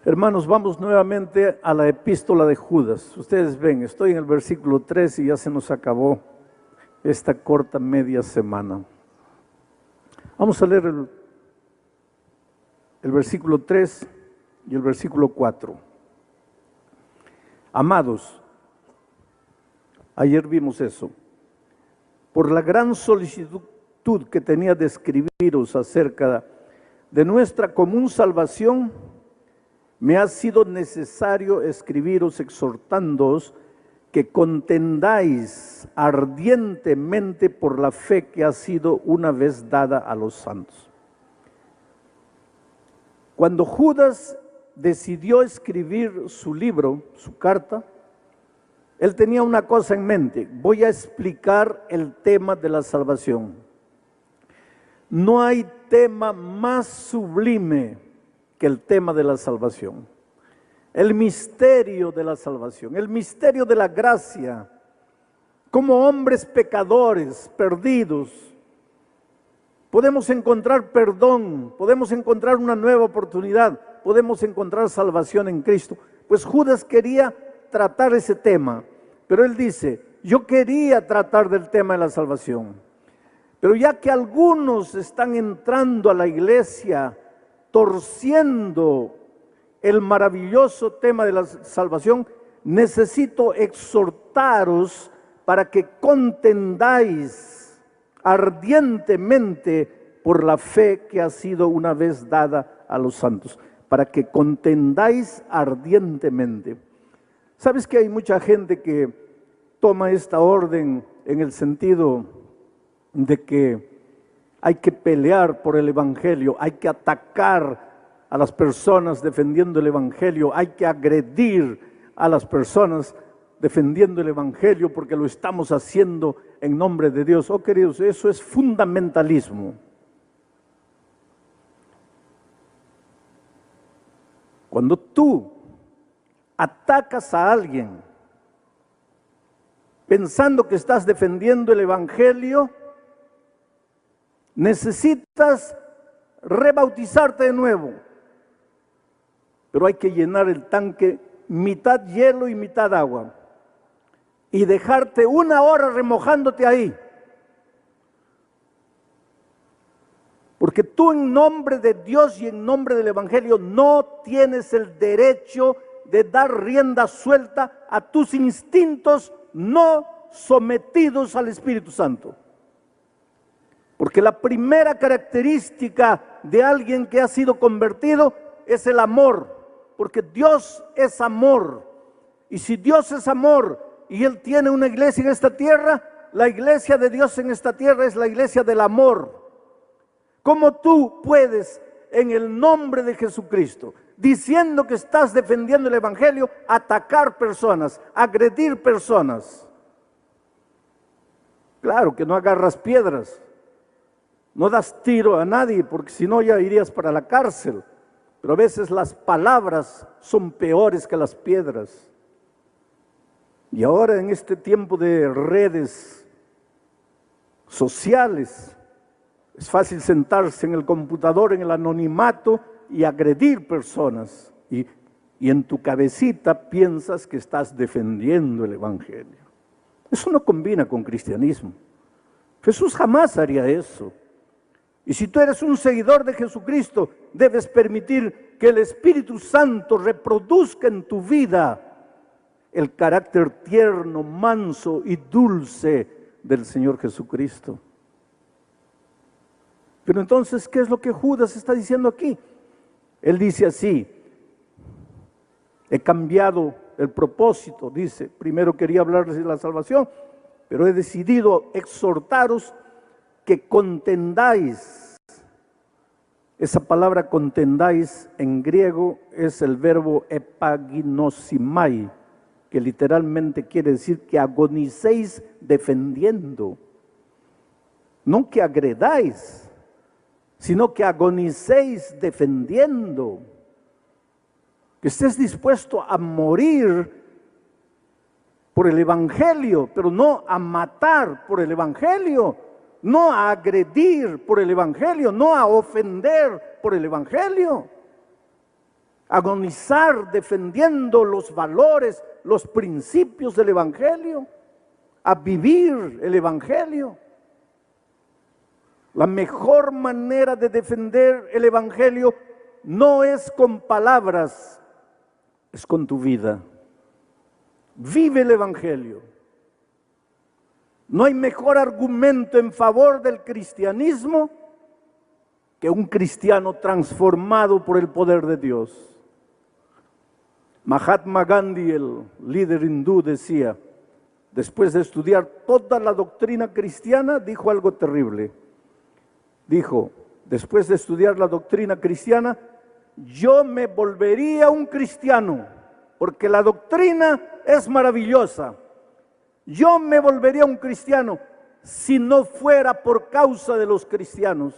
Hermanos, vamos nuevamente a la epístola de Judas. Ustedes ven, estoy en el versículo 3 y ya se nos acabó esta corta media semana. Vamos a leer el versículo 3 y el versículo 4. Amados, ayer vimos eso. Por la gran solicitud que tenía de escribiros acerca de nuestra común salvación, me ha sido necesario escribiros exhortándoos que contendáis ardientemente por la fe que ha sido una vez dada a los santos. Cuando Judas decidió escribir su libro, su carta, él tenía una cosa en mente: voy a explicar el tema de la salvación. No hay tema más sublime que el tema de la salvación, el misterio de la salvación, el misterio de la gracia. Como hombres pecadores, perdidos, podemos encontrar perdón, podemos encontrar una nueva oportunidad, podemos encontrar salvación en Cristo. Pues Judas quería tratar ese tema, pero él dice: yo quería tratar del tema de la salvación, pero ya que algunos están entrando a la iglesia torciendo el maravilloso tema de la salvación, necesito exhortaros para que contendáis ardientemente por la fe que ha sido una vez dada a los santos, para que contendáis ardientemente. ¿Sabes que hay mucha gente que toma esta orden en el sentido de que hay que pelear por el evangelio, hay que atacar a las personas defendiendo el evangelio, hay que agredir a las personas defendiendo el evangelio porque lo estamos haciendo en nombre de Dios? Oh, queridos, eso es fundamentalismo. Cuando tú atacas a alguien pensando que estás defendiendo el evangelio, necesitas rebautizarte de nuevo, pero hay que llenar el tanque mitad hielo y mitad agua y dejarte 1 hora remojándote ahí, porque tú, en nombre de Dios y en nombre del evangelio, no tienes el derecho de dar rienda suelta a tus instintos no sometidos al Espíritu Santo. Porque la primera característica de alguien que ha sido convertido es el amor, porque Dios es amor. Y si Dios es amor y Él tiene una iglesia en esta tierra, la iglesia de Dios en esta tierra es la iglesia del amor. ¿Cómo tú puedes, en el nombre de Jesucristo, diciendo que estás defendiendo el evangelio, atacar personas, agredir personas? Claro que no agarras piedras, no das tiro a nadie, porque si no ya irías para la cárcel. Pero a veces las palabras son peores que las piedras. Y ahora, en este tiempo de redes sociales, es fácil sentarse en el computador, en el anonimato, y agredir personas. Y en tu cabecita piensas que estás defendiendo el evangelio. Eso no combina con cristianismo. Jesús jamás haría eso. Y si tú eres un seguidor de Jesucristo, debes permitir que el Espíritu Santo reproduzca en tu vida el carácter tierno, manso y dulce del Señor Jesucristo. Pero entonces, ¿qué es lo que Judas está diciendo aquí? Él dice así: he cambiado el propósito, dice. Primero quería hablarles de la salvación, pero he decidido exhortaros que contendáis. Esa palabra contendáis en griego es el verbo epaginosimai, que literalmente quiere decir que agonicéis defendiendo. No que agredáis, sino que agonicéis defendiendo. Que estés dispuesto a morir por el evangelio, pero no a matar por el evangelio, no a agredir por el evangelio, no a ofender por el evangelio. agonizar defendiendo los valores, los principios del Evangelio, a vivir el Evangelio. La mejor manera de defender el Evangelio no es con palabras, es con tu vida. Vive el Evangelio. No hay mejor argumento en favor del cristianismo que un cristiano transformado por el poder de Dios. Mahatma Gandhi, el líder hindú, decía, después de estudiar toda la doctrina cristiana, dijo algo terrible. Dijo, después de estudiar la doctrina cristiana, yo me volvería un cristiano, porque la doctrina es maravillosa. Yo me volvería un cristiano si no fuera por causa de los cristianos.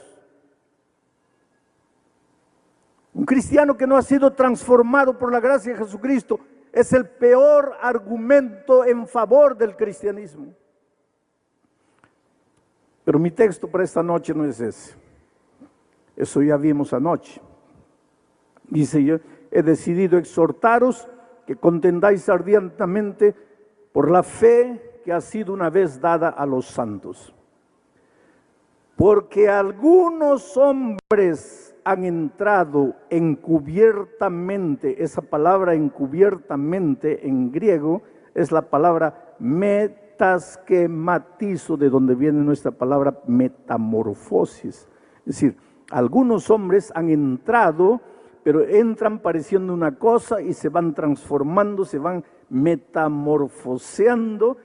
Un cristiano que no ha sido transformado por la gracia de Jesucristo es el peor argumento en favor del cristianismo. Pero mi texto para esta noche no es ese. Eso ya vimos anoche. Dice, yo he decidido exhortaros que contendáis ardientemente por la fe que ha sido una vez dada a los santos. Porque algunos hombres han entrado encubiertamente, esa palabra encubiertamente en griego es la palabra metaschematizo, de donde viene nuestra palabra metamorfosis. Es decir, algunos hombres han entrado, pero entran pareciendo una cosa y se van transformando, se van metamorfoseando,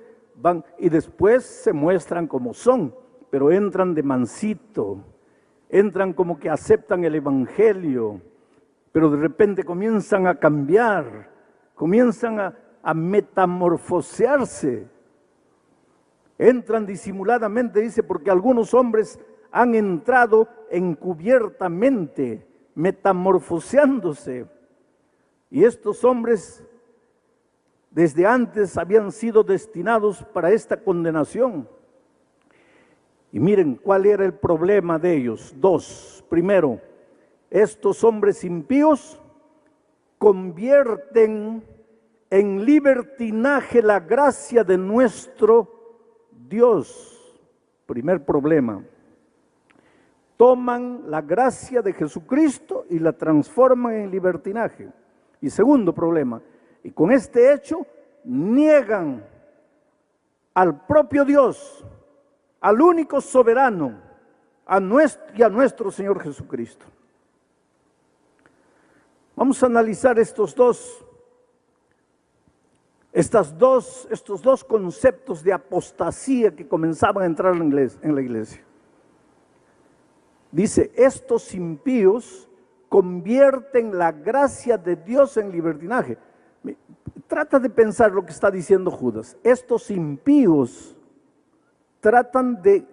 y después se muestran como son, pero entran de mansito, entran como que aceptan el Evangelio, pero de repente comienzan a cambiar, comienzan a metamorfosearse. Entran disimuladamente, dice, porque algunos hombres han entrado encubiertamente, metamorfoseándose. Y estos hombres desde antes habían sido destinados para esta condenación. Y miren cuál era el problema de ellos. Dos. Primero, estos hombres impíos convierten en libertinaje la gracia de nuestro Dios. Primer problema. Toman la gracia de Jesucristo y la transforman en libertinaje. Y segundo problema, y con este hecho niegan al propio Dios, al único soberano, a nuestro Señor Jesucristo. Vamos a analizar estos dos conceptos de apostasía que comenzaban a entrar en la iglesia. Dice, estos impíos convierten la gracia de Dios en libertinaje. Trata de pensar lo que está diciendo Judas. Estos impíos tratan de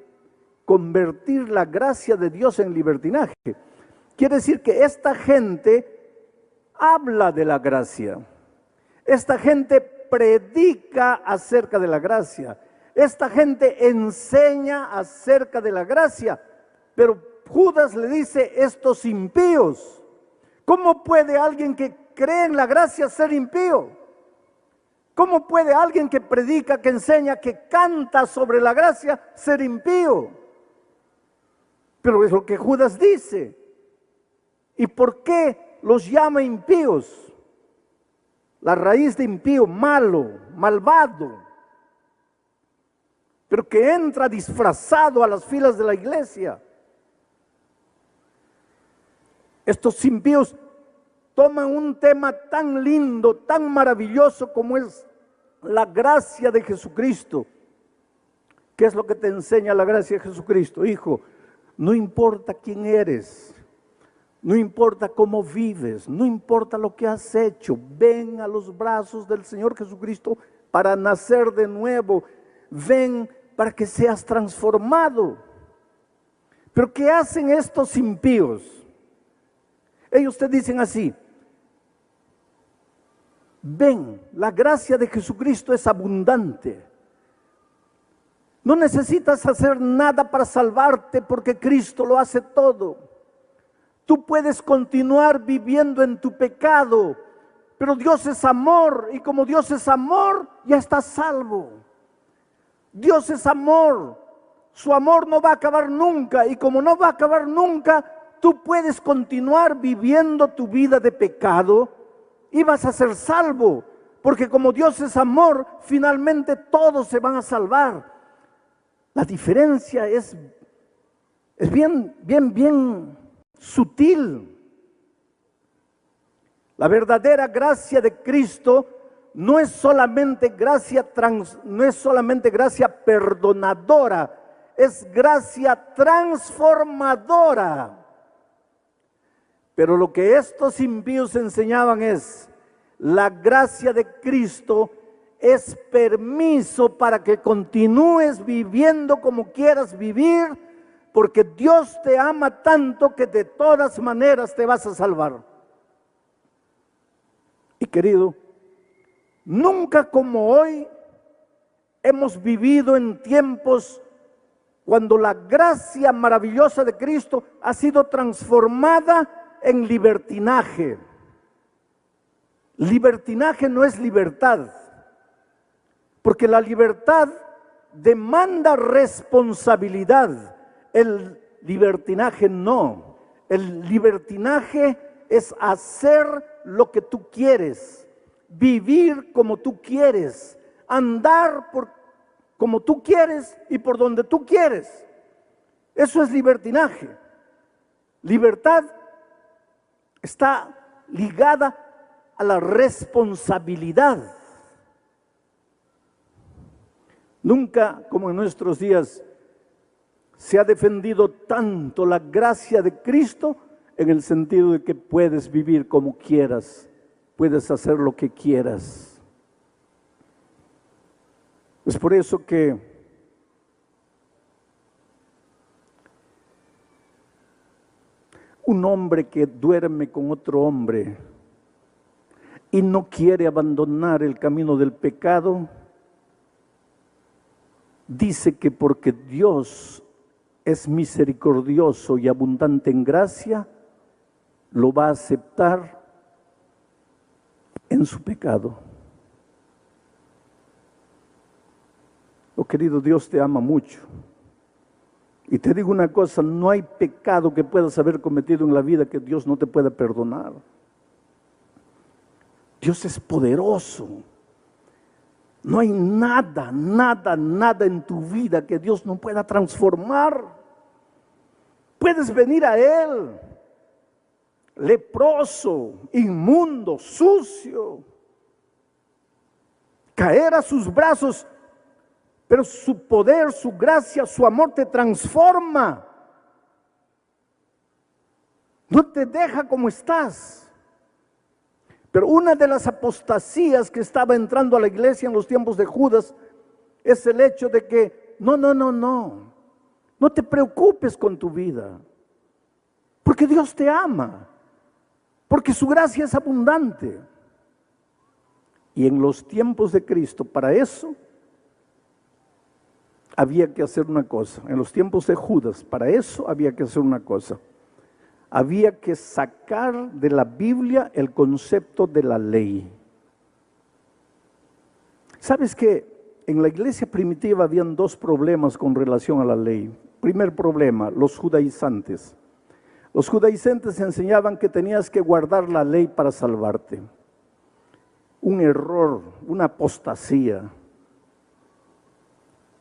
convertir la gracia de Dios en libertinaje. Quiere decir que esta gente habla de la gracia. Esta gente predica acerca de la gracia. Esta gente enseña acerca de la gracia. Pero Judas le dice, estos impíos. ¿Cómo puede alguien que cree en la gracia ser impío? ¿Cómo puede alguien que predica, que enseña, que canta sobre la gracia ser impío? Pero es lo que Judas dice. ¿Y por qué los llama impíos? La raíz de impío, malo, malvado, pero que entra disfrazado a las filas de la iglesia. Estos impíos toman un tema tan lindo, tan maravilloso como es la gracia de Jesucristo. ¿Qué es lo que te enseña la gracia de Jesucristo? Hijo, no importa quién eres, no importa cómo vives, no importa lo que has hecho, ven a los brazos del Señor Jesucristo para nacer de nuevo, ven para que seas transformado. Pero ¿qué hacen estos impíos? Ellos te dicen así, ven, la gracia de Jesucristo es abundante. No necesitas hacer nada para salvarte porque Cristo lo hace todo. Tú puedes continuar viviendo en tu pecado, pero Dios es amor, y como Dios es amor, ya estás salvo. Dios es amor, su amor no va a acabar nunca, y como no va a acabar nunca, tú puedes continuar viviendo tu vida de pecado y vas a ser salvo, porque como Dios es amor, finalmente todos se van a salvar. La diferencia es bien sutil. La verdadera gracia de Cristo no es solamente gracia perdonadora, es gracia transformadora. Pero lo que estos impíos enseñaban es, la gracia de Cristo es permiso para que continúes viviendo como quieras vivir, porque Dios te ama tanto que de todas maneras te vas a salvar. Y querido, nunca como hoy hemos vivido en tiempos cuando la gracia maravillosa de Cristo ha sido transformada en libertinaje. Libertinaje no es libertad, porque la libertad demanda responsabilidad. El libertinaje no. El libertinaje es hacer lo que tú quieres, vivir como tú quieres, andar como tú quieres y por donde tú quieres. Eso es libertinaje. Libertad está ligada a la responsabilidad. Nunca como en nuestros días se ha defendido tanto la gracia de Cristo, en el sentido de que puedes vivir como quieras, puedes hacer lo que quieras. Es por eso que un hombre que duerme con otro hombre y no quiere abandonar el camino del pecado, dice que porque Dios es misericordioso y abundante en gracia, lo va a aceptar en su pecado. Oh, querido, Dios te ama mucho. Y te digo una cosa, no hay pecado que puedas haber cometido en la vida que Dios no te pueda perdonar. Dios es poderoso. No hay nada en tu vida que Dios no pueda transformar. Puedes venir a Él, leproso, inmundo, sucio, caer a sus brazos, pero su poder, su gracia, su amor te transforma. No te deja como estás. Pero una de las apostasías que estaba entrando a la iglesia en los tiempos de Judas es el hecho de que no te preocupes con tu vida, porque Dios te ama, porque su gracia es abundante. Y en los tiempos de Cristo, para eso había que hacer una cosa. En los tiempos de Judas, para eso había que hacer una cosa. Había que sacar de la Biblia el concepto de la ley. ¿Sabes que en la iglesia primitiva habían dos problemas con relación a la ley? Primer problema, los judaizantes. Los judaizantes enseñaban que tenías que guardar la ley para salvarte. Un error, una apostasía.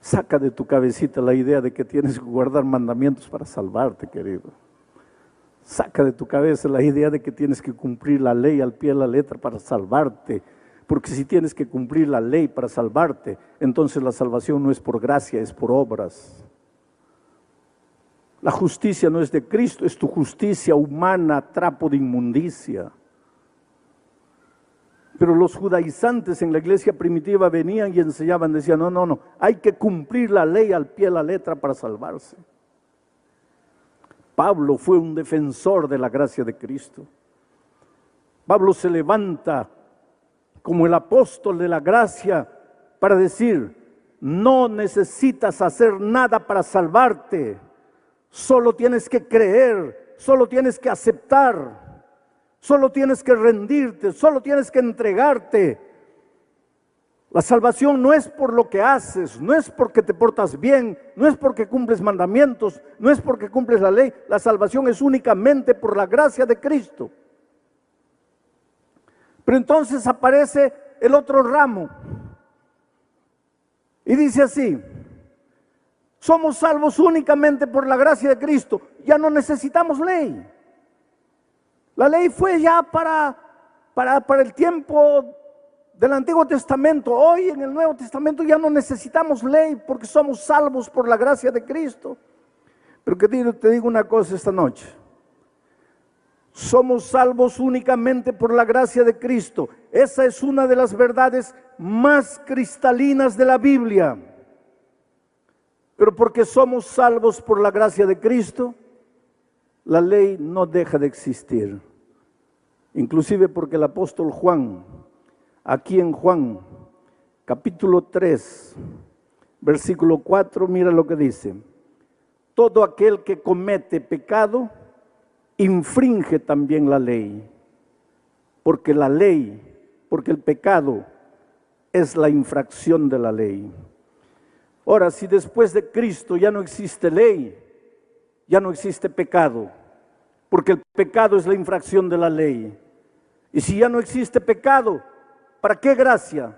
Saca de tu cabecita la idea de que tienes que guardar mandamientos para salvarte, querido. Saca de tu cabeza la idea de que tienes que cumplir la ley al pie de la letra para salvarte. Porque si tienes que cumplir la ley para salvarte, entonces la salvación no es por gracia, es por obras. La justicia no es de Cristo, es tu justicia humana, trapo de inmundicia. Pero los judaizantes en la iglesia primitiva venían y enseñaban, decían, no, hay que cumplir la ley al pie de la letra para salvarse. Pablo fue un defensor de la gracia de Cristo. Pablo se levanta como el apóstol de la gracia para decir, no necesitas hacer nada para salvarte, solo tienes que creer, solo tienes que aceptar, solo tienes que rendirte, solo tienes que entregarte. La salvación no es por lo que haces, no es porque te portas bien, no es porque cumples mandamientos, no es porque cumples la ley. La salvación es únicamente por la gracia de Cristo. Pero entonces aparece el otro ramo y dice así: somos salvos únicamente por la gracia de Cristo, ya no necesitamos ley. La ley fue ya para el tiempo del Antiguo Testamento. Hoy en el Nuevo Testamento ya no necesitamos ley porque somos salvos por la gracia de Cristo. Pero que te digo una cosa esta noche: somos salvos únicamente por la gracia de Cristo. Esa es una de las verdades más cristalinas de la Biblia. Pero porque somos salvos por la gracia de Cristo, la ley no deja de existir. Inclusive porque el apóstol Juan, aquí en Juan, capítulo 3, versículo 4, mira lo que dice: todo aquel que comete pecado, infringe también la ley, porque el pecado es la infracción de la ley. Ahora, si después de Cristo ya no existe ley, ya no existe pecado, porque el pecado es la infracción de la ley. Y si ya no existe pecado, ¿para qué gracia?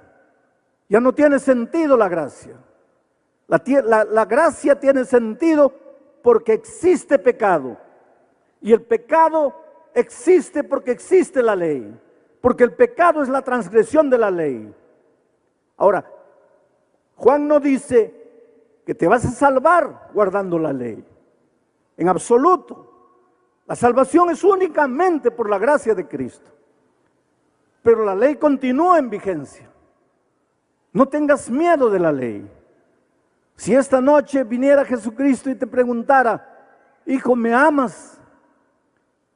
Ya no tiene sentido la gracia. La gracia tiene sentido porque existe pecado. Y el pecado existe porque existe la ley. Porque el pecado es la transgresión de la ley. Ahora, Juan no dice que te vas a salvar guardando la ley. En absoluto. La salvación es únicamente por la gracia de Cristo. Pero la ley continúa en vigencia. No tengas miedo de la ley. Si esta noche viniera Jesucristo y te preguntara: hijo, ¿me amas?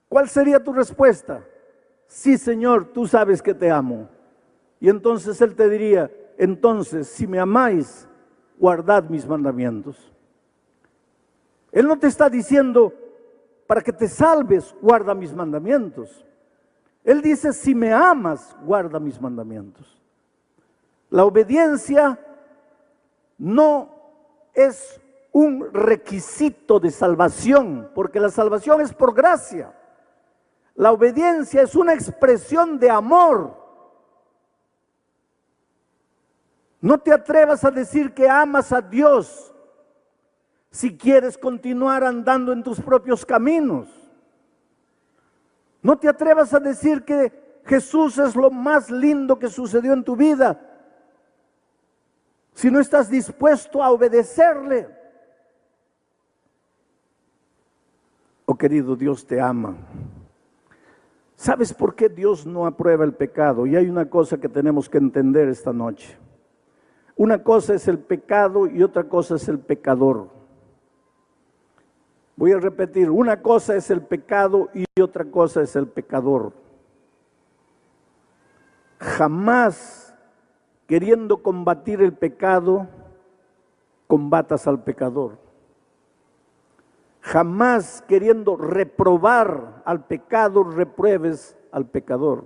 ¿Cuál sería tu respuesta? Sí, Señor, tú sabes que te amo. Y entonces Él te diría: entonces, si me amáis, guardad mis mandamientos. Él no te está diciendo: para que te salves, guarda mis mandamientos. Él dice: si me amas, guarda mis mandamientos. La obediencia no es un requisito de salvación, porque la salvación es por gracia. La obediencia es una expresión de amor. No te atrevas a decir que amas a Dios si quieres continuar andando en tus propios caminos. No te atrevas a decir que Jesús es lo más lindo que sucedió en tu vida si no estás dispuesto a obedecerle. Oh querido, Dios te ama. ¿Sabes por qué Dios no aprueba el pecado? Y hay una cosa que tenemos que entender esta noche. Una cosa es el pecado y otra cosa es el pecador. Voy a repetir: una cosa es el pecado y otra cosa es el pecador. Jamás, queriendo combatir el pecado, combatas al pecador. Jamás, queriendo reprobar al pecado, repruebes al pecador.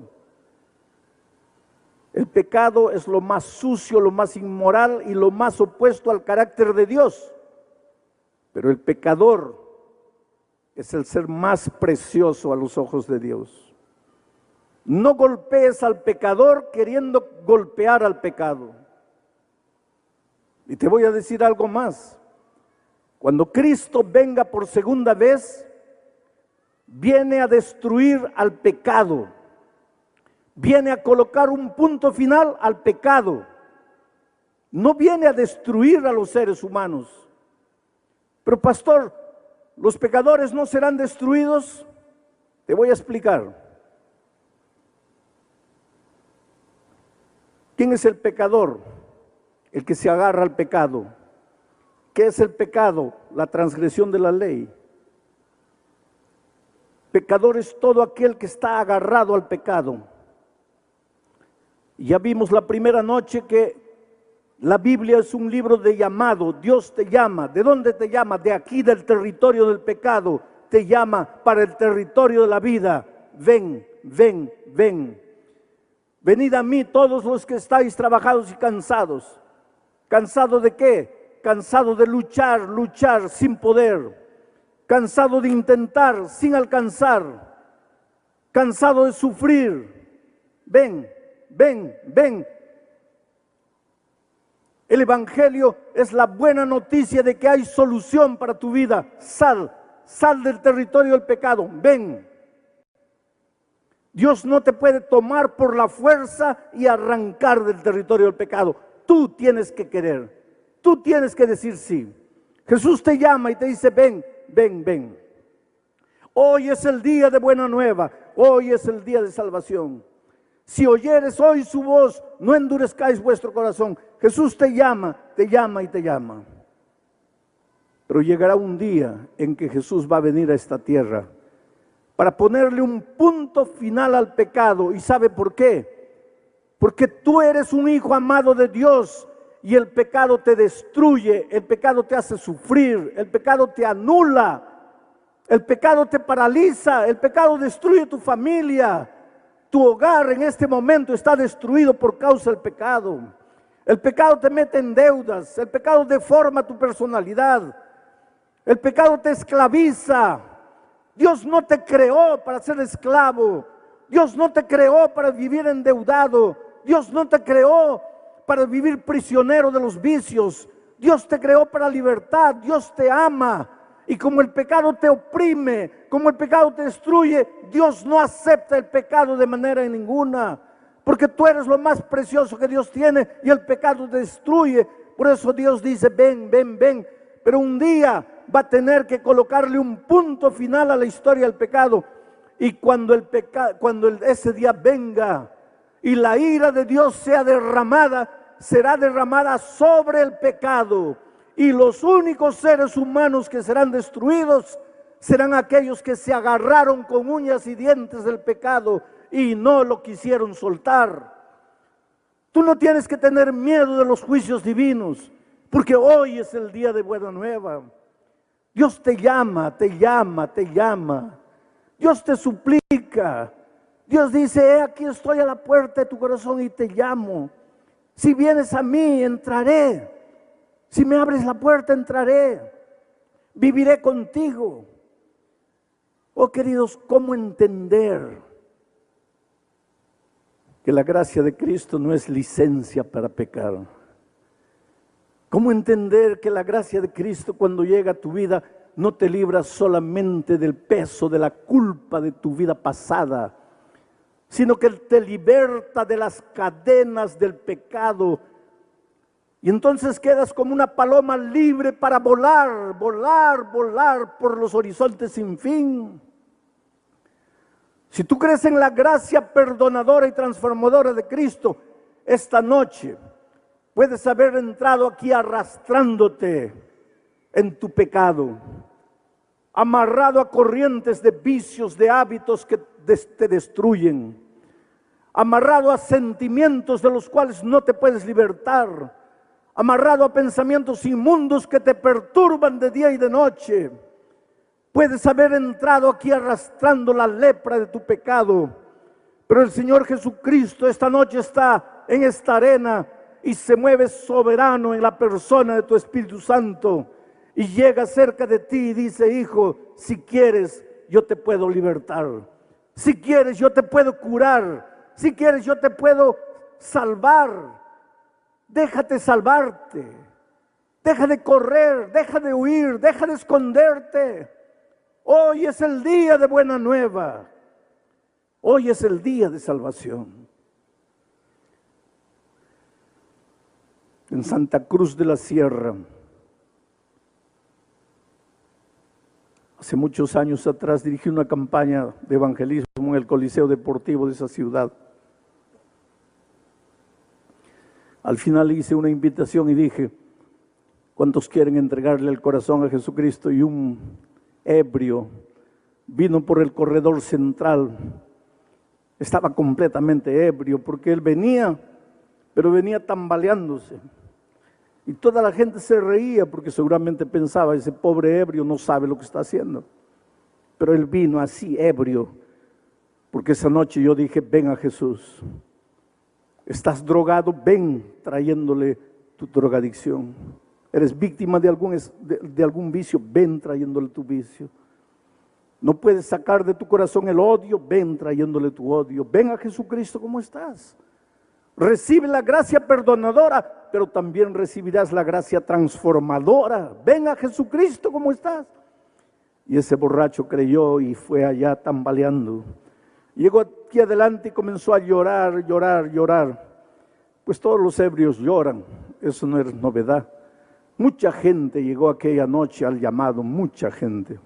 El pecado es lo más sucio, lo más inmoral y lo más opuesto al carácter de Dios. Pero el pecador es el ser más precioso a los ojos de Dios. No golpees al pecador queriendo golpear al pecado. Y te voy a decir algo más. Cuando Cristo venga por segunda vez, viene a destruir al pecado. Viene a colocar un punto final al pecado. No viene a destruir a los seres humanos. Pero pastor, ¿los pecadores no serán destruidos? Te voy a explicar. ¿Quién es el pecador? El que se agarra al pecado. ¿Qué es el pecado? La transgresión de la ley. Pecador es todo aquel que está agarrado al pecado. Ya vimos la primera noche que la Biblia es un libro de llamado. Dios te llama. ¿De dónde te llama? De aquí, del territorio del pecado. te llama para el territorio de la vida. Ven, ven, ven. Venid a mí todos los que estáis trabajados y cansados. ¿Cansado de qué? Cansado de luchar, luchar sin poder. Cansado de intentar sin alcanzar. Cansado de sufrir. Ven, ven, ven. El Evangelio es la buena noticia de que hay solución para tu vida. Sal, sal del territorio del pecado. Ven. Dios no te puede tomar por la fuerza y arrancar del territorio del pecado. Tú tienes que querer. Tú tienes que decir sí. Jesús te llama y te dice, ven, ven, ven. Hoy es el día de buena nueva. Hoy es el día de salvación. Si oyeres hoy su voz, no endurezcáis vuestro corazón. Jesús te llama y te llama. Pero llegará un día en que Jesús va a venir a esta tierra para ponerle un punto final al pecado. ¿Y sabe por qué? Porque tú eres un hijo amado de Dios y el pecado te destruye, el pecado te hace sufrir, el pecado te anula, el pecado te paraliza, el pecado destruye tu familia. Tu hogar en este momento está destruido por causa del pecado. El pecado te mete en deudas, el pecado deforma tu personalidad, el pecado te esclaviza. Dios no te creó para ser esclavo, Dios no te creó para vivir endeudado, Dios no te creó para vivir prisionero de los vicios, Dios te creó para libertad, Dios te ama. Y como el pecado te oprime, como el pecado te destruye, Dios no acepta el pecado de manera ninguna. Porque tú eres lo más precioso que Dios tiene y el pecado te destruye. Por eso Dios dice, ven, ven, ven. Pero un día va a tener que colocarle un punto final a la historia del pecado. Y cuando ese día venga y la ira de Dios sea derramada, será derramada sobre el pecado. Y los únicos seres humanos que serán destruidos serán aquellos que se agarraron con uñas y dientes del pecado y no lo quisieron soltar. Tú no tienes que tener miedo de los juicios divinos, porque hoy es el día de buena nueva. Dios te llama, te llama, te llama. Dios te suplica. Dios dice, aquí estoy a la puerta de tu corazón y te llamo. Si vienes a mí, entraré. Si me abres la puerta, entraré, viviré contigo. Oh queridos, ¿cómo entender que la gracia de Cristo no es licencia para pecar? ¿Cómo entender que la gracia de Cristo cuando llega a tu vida no te libra solamente del peso, de la culpa de tu vida pasada, sino que te liberta de las cadenas del pecado? Y entonces quedas como una paloma libre para volar, volar, volar por los horizontes sin fin. Si tú crees en la gracia perdonadora y transformadora de Cristo, esta noche puedes haber entrado aquí arrastrándote en tu pecado, amarrado a corrientes de vicios, de hábitos que te destruyen, amarrado a sentimientos de los cuales no te puedes libertar, amarrado a pensamientos inmundos que te perturban de día y de noche. Puedes haber entrado aquí arrastrando la lepra de tu pecado, pero el Señor Jesucristo esta noche está en esta arena y se mueve soberano en la persona de tu Espíritu Santo y llega cerca de ti y dice, hijo, si quieres yo te puedo libertar, si quieres yo te puedo curar, si quieres yo te puedo salvar. Déjate salvarte, deja de correr, deja de huir, deja de esconderte. Hoy es el día de buena nueva, hoy es el día de salvación. En Santa Cruz de la Sierra, hace muchos años atrás, dirigí una campaña de evangelismo en el Coliseo Deportivo de esa ciudad. Al final hice una invitación y dije, ¿cuántos quieren entregarle el corazón a Jesucristo? Y un ebrio vino por el corredor central. Estaba completamente ebrio porque él venía, pero venía tambaleándose. Y toda la gente se reía porque seguramente pensaba, ese pobre ebrio no sabe lo que está haciendo. Pero él vino así, ebrio, porque esa noche yo dije, ven a Jesús. Estás drogado, ven trayéndole tu drogadicción. Eres víctima de algún vicio, ven trayéndole tu vicio. No puedes sacar de tu corazón el odio, ven trayéndole tu odio. Ven a Jesucristo como estás. Recibe la gracia perdonadora, pero también recibirás la gracia transformadora. Ven a Jesucristo como estás. Y ese borracho creyó y fue allá tambaleando. Llegó aquí adelante y comenzó a llorar, llorar, llorar. Pues todos los ebrios lloran, eso no es novedad. Mucha gente llegó aquella noche al llamado, mucha gente.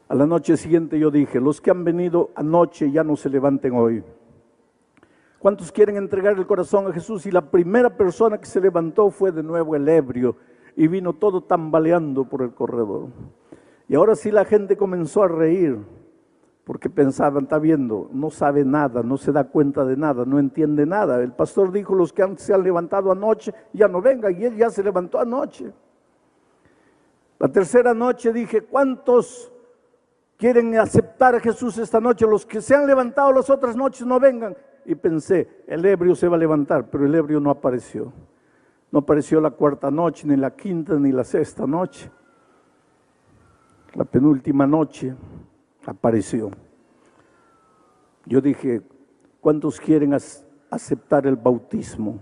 A la noche siguiente yo dije, los que han venido anoche ya no se levanten hoy. ¿Cuántos quieren entregar el corazón a Jesús? Y la primera persona que se levantó fue de nuevo el ebrio y vino todo tambaleando por el corredor. Y ahora sí la gente comenzó a reír porque pensaban, está viendo, no sabe nada, no se da cuenta de nada, no entiende nada. El pastor dijo, los que se han levantado anoche ya no vengan, y él ya se levantó anoche. La tercera noche dije, ¿cuántos quieren aceptar a Jesús esta noche? Los que se han levantado las otras noches no vengan. Y pensé, el ebrio se va a levantar, pero el ebrio no apareció. No apareció la cuarta noche, ni la quinta, ni la sexta noche. La penúltima noche apareció. Yo dije, ¿cuántos quieren aceptar el bautismo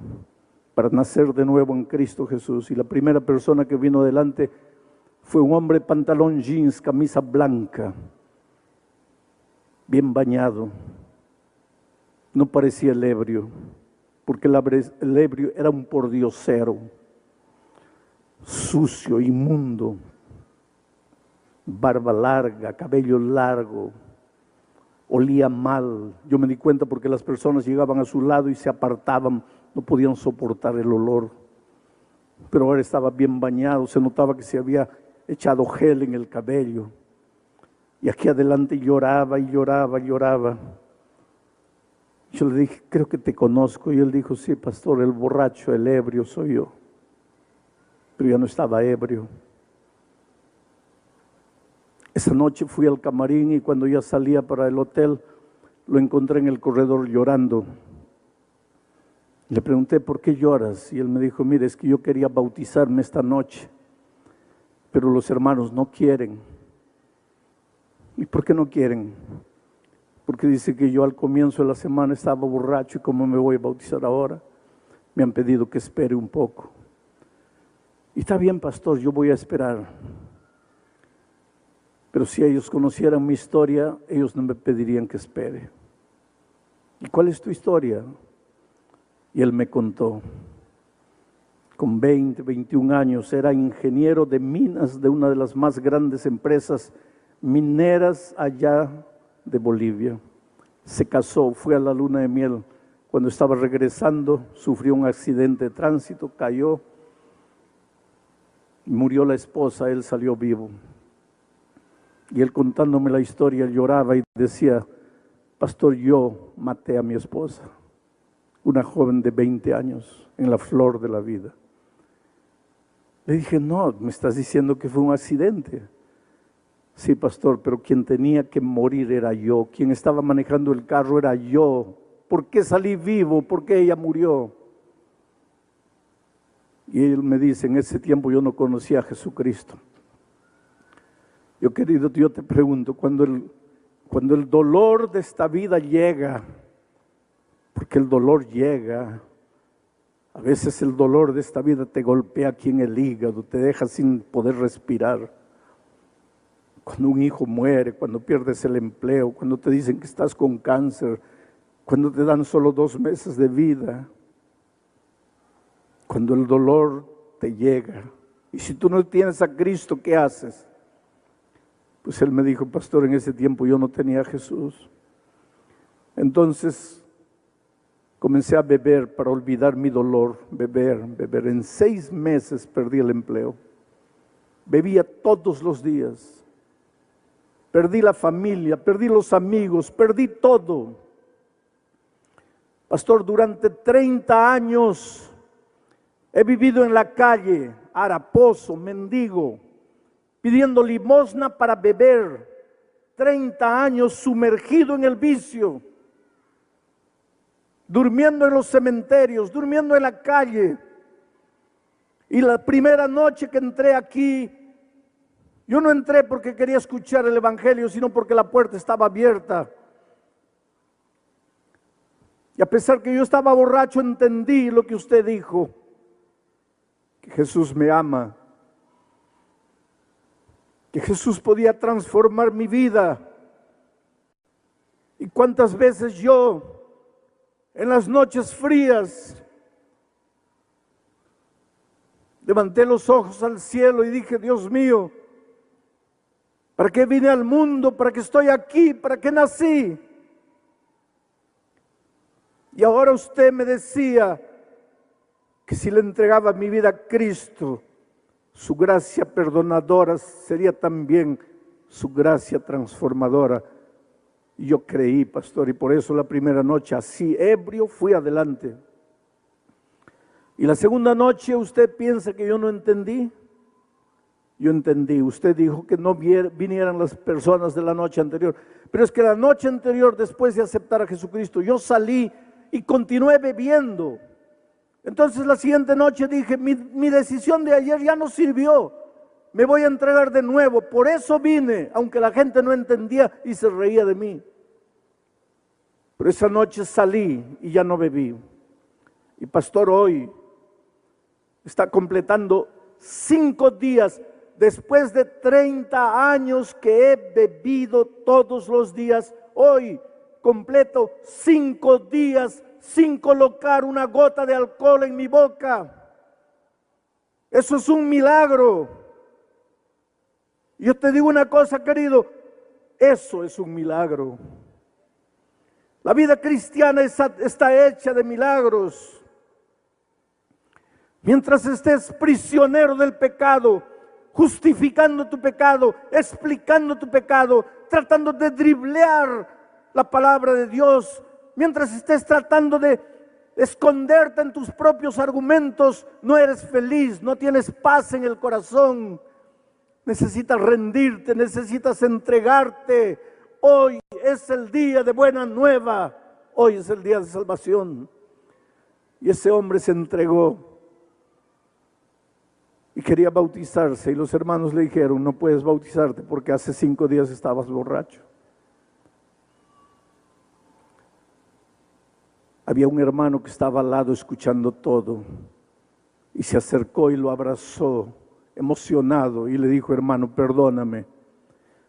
para nacer de nuevo en Cristo Jesús? Y la primera persona que vino adelante fue un hombre pantalón jeans, camisa blanca, bien bañado. No parecía el ebrio, porque el ebrio era un pordiosero, sucio, inmundo, barba larga, cabello largo, olía mal. Yo me di cuenta porque las personas llegaban a su lado y se apartaban, no podían soportar el olor. Pero ahora estaba bien bañado, se notaba que se había echado gel en el cabello. Y aquí adelante lloraba y lloraba y lloraba. Yo le dije, creo que te conozco. Y él dijo, sí, pastor, el borracho, el ebrio soy yo. Pero ya no estaba ebrio. Esa noche fui al camarín y cuando ya salía para el hotel, lo encontré en el corredor llorando. Le pregunté, ¿por qué lloras? Y él me dijo, mire, es que yo quería bautizarme esta noche, pero los hermanos no quieren. ¿Y por qué no quieren? Porque dice que yo al comienzo de la semana estaba borracho y ¿cómo me voy a bautizar ahora? Me han pedido que espere un poco. Y está bien, pastor, yo voy a esperar. Pero si ellos conocieran mi historia, ellos no me pedirían que espere. ¿Y cuál es tu historia? Y él me contó. Con 20, 21 años, era ingeniero de minas de una de las más grandes empresas mineras allá de Bolivia. Se casó, fue a la luna de miel. Cuando estaba regresando, sufrió un accidente de tránsito, cayó, murió la esposa, él salió vivo. Y él contándome la historia lloraba y decía, pastor, yo maté a mi esposa, una joven de 20 años, en la flor de la vida. Le dije, no, me estás diciendo que fue un accidente. Sí, pastor, pero quien tenía que morir era yo, quien estaba manejando el carro era yo. ¿Por qué salí vivo? ¿Por qué ella murió? Y él me dice, en ese tiempo yo no conocía a Jesucristo. Yo, querido, yo te pregunto, cuando el dolor de esta vida llega, porque el dolor llega, a veces el dolor de esta vida te golpea aquí en el hígado, te deja sin poder respirar. Cuando un hijo muere, cuando pierdes el empleo, cuando te dicen que estás con cáncer, cuando te dan solo 2 meses de vida, cuando el dolor te llega. Y si tú no tienes a Cristo, ¿qué haces? Pues él me dijo, pastor, en ese tiempo yo no tenía a Jesús. Entonces comencé a beber para olvidar mi dolor, beber. En 6 meses perdí el empleo. Bebía todos los días. Perdí la familia, perdí los amigos, perdí todo. Pastor, durante 30 años he vivido en la calle, haraposo, mendigo. pidiendo limosna para beber, 30 años sumergido en el vicio, durmiendo en los cementerios, durmiendo en la calle. Y la primera noche que entré aquí, yo no entré porque quería escuchar el evangelio, sino porque la puerta estaba abierta. Y a pesar que yo estaba borracho, entendí lo que usted dijo, que Jesús me ama, que Jesús podía transformar mi vida. Y cuántas veces yo, en las noches frías, levanté los ojos al cielo y dije: Dios mío, ¿para qué vine al mundo? ¿Para qué estoy aquí? ¿Para qué nací? Y ahora usted me decía que si le entregaba mi vida a Cristo, su gracia perdonadora sería también su gracia transformadora. Y yo creí, pastor, y por eso la primera noche, así ebrio, fui adelante. Y la segunda noche, ¿usted piensa que yo no entendí? Yo entendí. Usted dijo que no vinieran las personas de la noche anterior, pero es que la noche anterior, después de aceptar a Jesucristo, yo salí y continué bebiendo. Entonces la siguiente noche dije: mi decisión de ayer ya no sirvió, me voy a entregar de nuevo. Por eso vine, aunque la gente no entendía y se reía de mí. Pero esa noche salí y ya no bebí. Y pastor, hoy está completando 5 días, después de 30 años que he bebido todos los días. Hoy completo 5 días sin colocar una gota de alcohol en mi boca. Eso es un milagro. Yo te digo una cosa, querido, eso es un milagro. La vida cristiana está hecha de milagros. Mientras estés prisionero del pecado, justificando tu pecado, explicando tu pecado, tratando de driblear la palabra de Dios, mientras estés tratando de esconderte en tus propios argumentos, no eres feliz, no tienes paz en el corazón. Necesitas rendirte, necesitas entregarte. Hoy es el día de buena nueva, hoy es el día de salvación. Y ese hombre se entregó y quería bautizarse, y los hermanos le dijeron: no puedes bautizarte porque hace 5 días estabas borracho. Había un hermano que estaba al lado escuchando todo y se acercó y lo abrazó emocionado y le dijo: hermano, perdóname,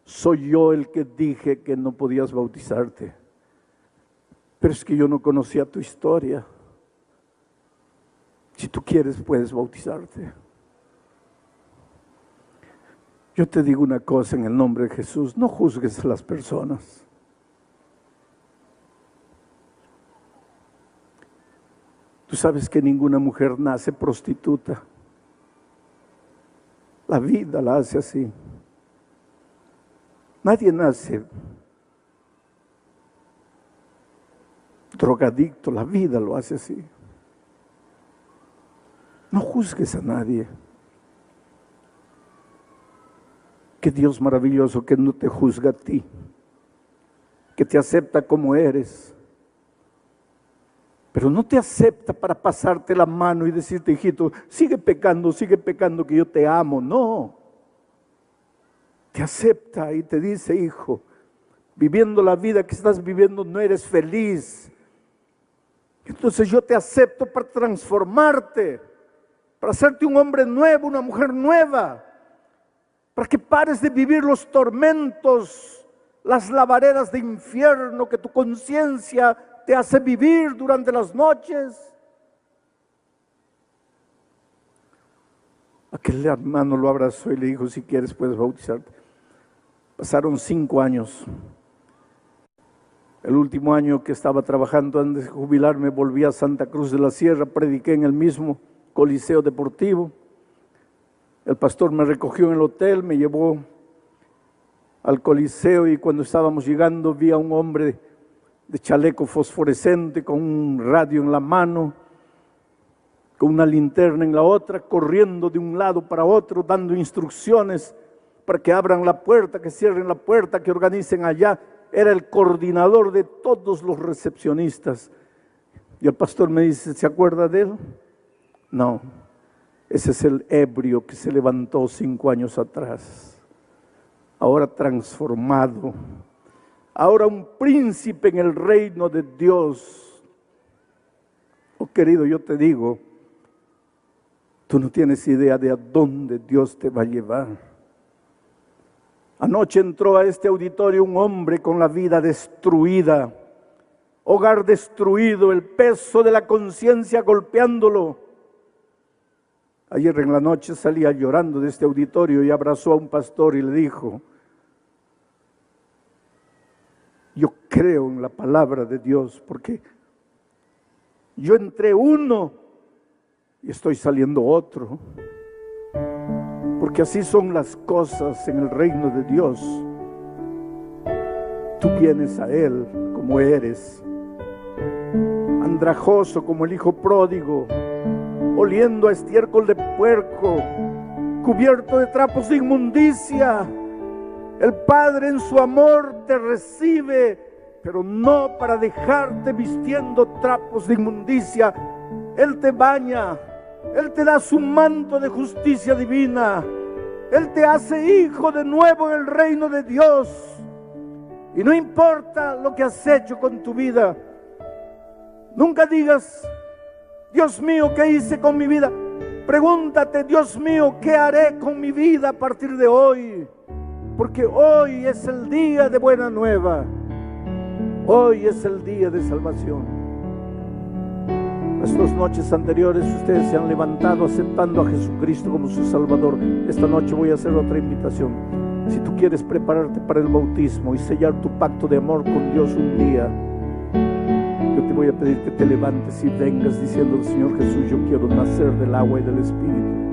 soy yo el que dije que no podías bautizarte, pero es que yo no conocía tu historia. Si tú quieres, puedes bautizarte. Yo te digo una cosa en el nombre de Jesús: no juzgues a las personas. Tú sabes que ninguna mujer nace prostituta. La vida la hace así. Nadie nace drogadicto, la vida lo hace así. No juzgues a nadie. Qué Dios maravilloso que no te juzga a ti, que te acepta como eres. Pero no te acepta para pasarte la mano y decirte: hijito, sigue pecando, que yo te amo. No. Te acepta y te dice: hijo, viviendo la vida que estás viviendo no eres feliz. Entonces yo te acepto para transformarte, para hacerte un hombre nuevo, una mujer nueva, para que pares de vivir los tormentos, las lavaredas de infierno que tu conciencia te hace vivir durante las noches. Aquel hermano lo abrazó y le dijo: si quieres puedes bautizarte. Pasaron 5 años. El último año que estaba trabajando antes de jubilarme, volví a Santa Cruz de la Sierra, prediqué en el mismo Coliseo Deportivo. El pastor me recogió en el hotel, me llevó al Coliseo y cuando estábamos llegando vi a un hombre de chaleco fosforescente con un radio en la mano, con una linterna en la otra, corriendo de un lado para otro, dando instrucciones para que abran la puerta, que cierren la puerta, que organicen allá. Era el coordinador de todos los recepcionistas. Y el pastor me dice, ¿se acuerda de él? No, ese es el ebrio que se levantó 5 años atrás. Ahora transformado. Ahora un príncipe en el reino de Dios. Oh querido, yo te digo, tú no tienes idea de a dónde Dios te va a llevar. Anoche entró a este auditorio un hombre con la vida destruida, hogar destruido, el peso de la conciencia golpeándolo. Ayer en la noche salía llorando de este auditorio y abrazó a un pastor y le dijo, yo creo en la palabra de Dios porque yo entré uno y estoy saliendo otro. Porque así son las cosas en el reino de Dios. Tú vienes a Él como eres, andrajoso como el hijo pródigo, oliendo a estiércol de puerco, cubierto de trapos de inmundicia. El Padre en su amor te recibe, pero no para dejarte vistiendo trapos de inmundicia. Él te baña, Él te da su manto de justicia divina. Él te hace hijo de nuevo en el reino de Dios. Y no importa lo que has hecho con tu vida. Nunca digas, Dios mío, ¿qué hice con mi vida? Pregúntate, Dios mío, ¿qué haré con mi vida a partir de hoy? Porque hoy es el día de buena nueva. Hoy es el día de salvación. Las 2 noches anteriores ustedes se han levantado aceptando a Jesucristo como su Salvador. Esta noche voy a hacer otra invitación. Si tú quieres prepararte para el bautismo y sellar tu pacto de amor con Dios un día, yo te voy a pedir que te levantes y vengas diciendo al Señor Jesús, yo quiero nacer del agua y del Espíritu.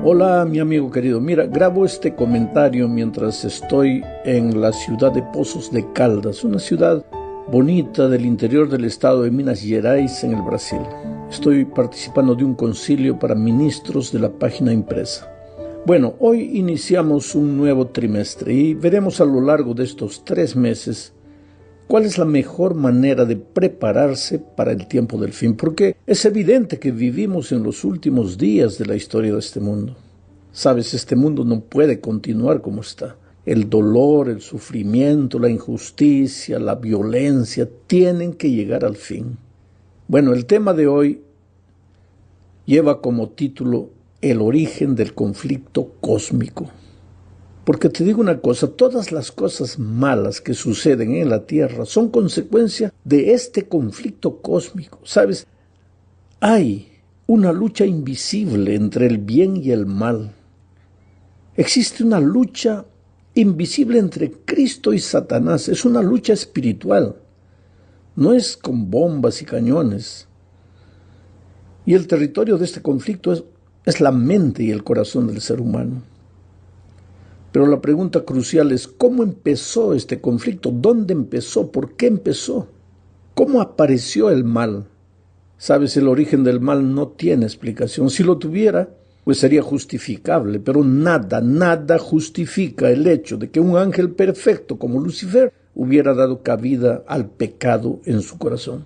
Hola mi amigo querido, mira, grabo este comentario mientras estoy en la ciudad de Poços de Caldas, una ciudad bonita del interior del estado de Minas Gerais en el Brasil. Estoy participando de un concilio para ministros de la página impresa. Bueno, hoy iniciamos un nuevo trimestre y veremos a lo largo de estos 3 meses cuál es la mejor manera de prepararse para el tiempo del fin, porque es evidente que vivimos en los últimos días de la historia de este mundo. Sabes, este mundo no puede continuar como está. El dolor, el sufrimiento, la injusticia, la violencia tienen que llegar al fin. Bueno, el tema de hoy lleva como título El origen del conflicto cósmico. Porque te digo una cosa, todas las cosas malas que suceden en la tierra son consecuencia de este conflicto cósmico. ¿Sabes? Hay una lucha invisible entre el bien y el mal. Existe una lucha invisible entre Cristo y Satanás. Es una lucha espiritual. No es con bombas y cañones. Y el territorio de este conflicto es la mente y el corazón del ser humano. Pero la pregunta crucial es, ¿cómo empezó este conflicto? ¿Dónde empezó? ¿Por qué empezó? ¿Cómo apareció el mal? Sabes, el origen del mal no tiene explicación. Si lo tuviera, pues sería justificable, pero nada justifica el hecho de que un ángel perfecto como Lucifer hubiera dado cabida al pecado en su corazón.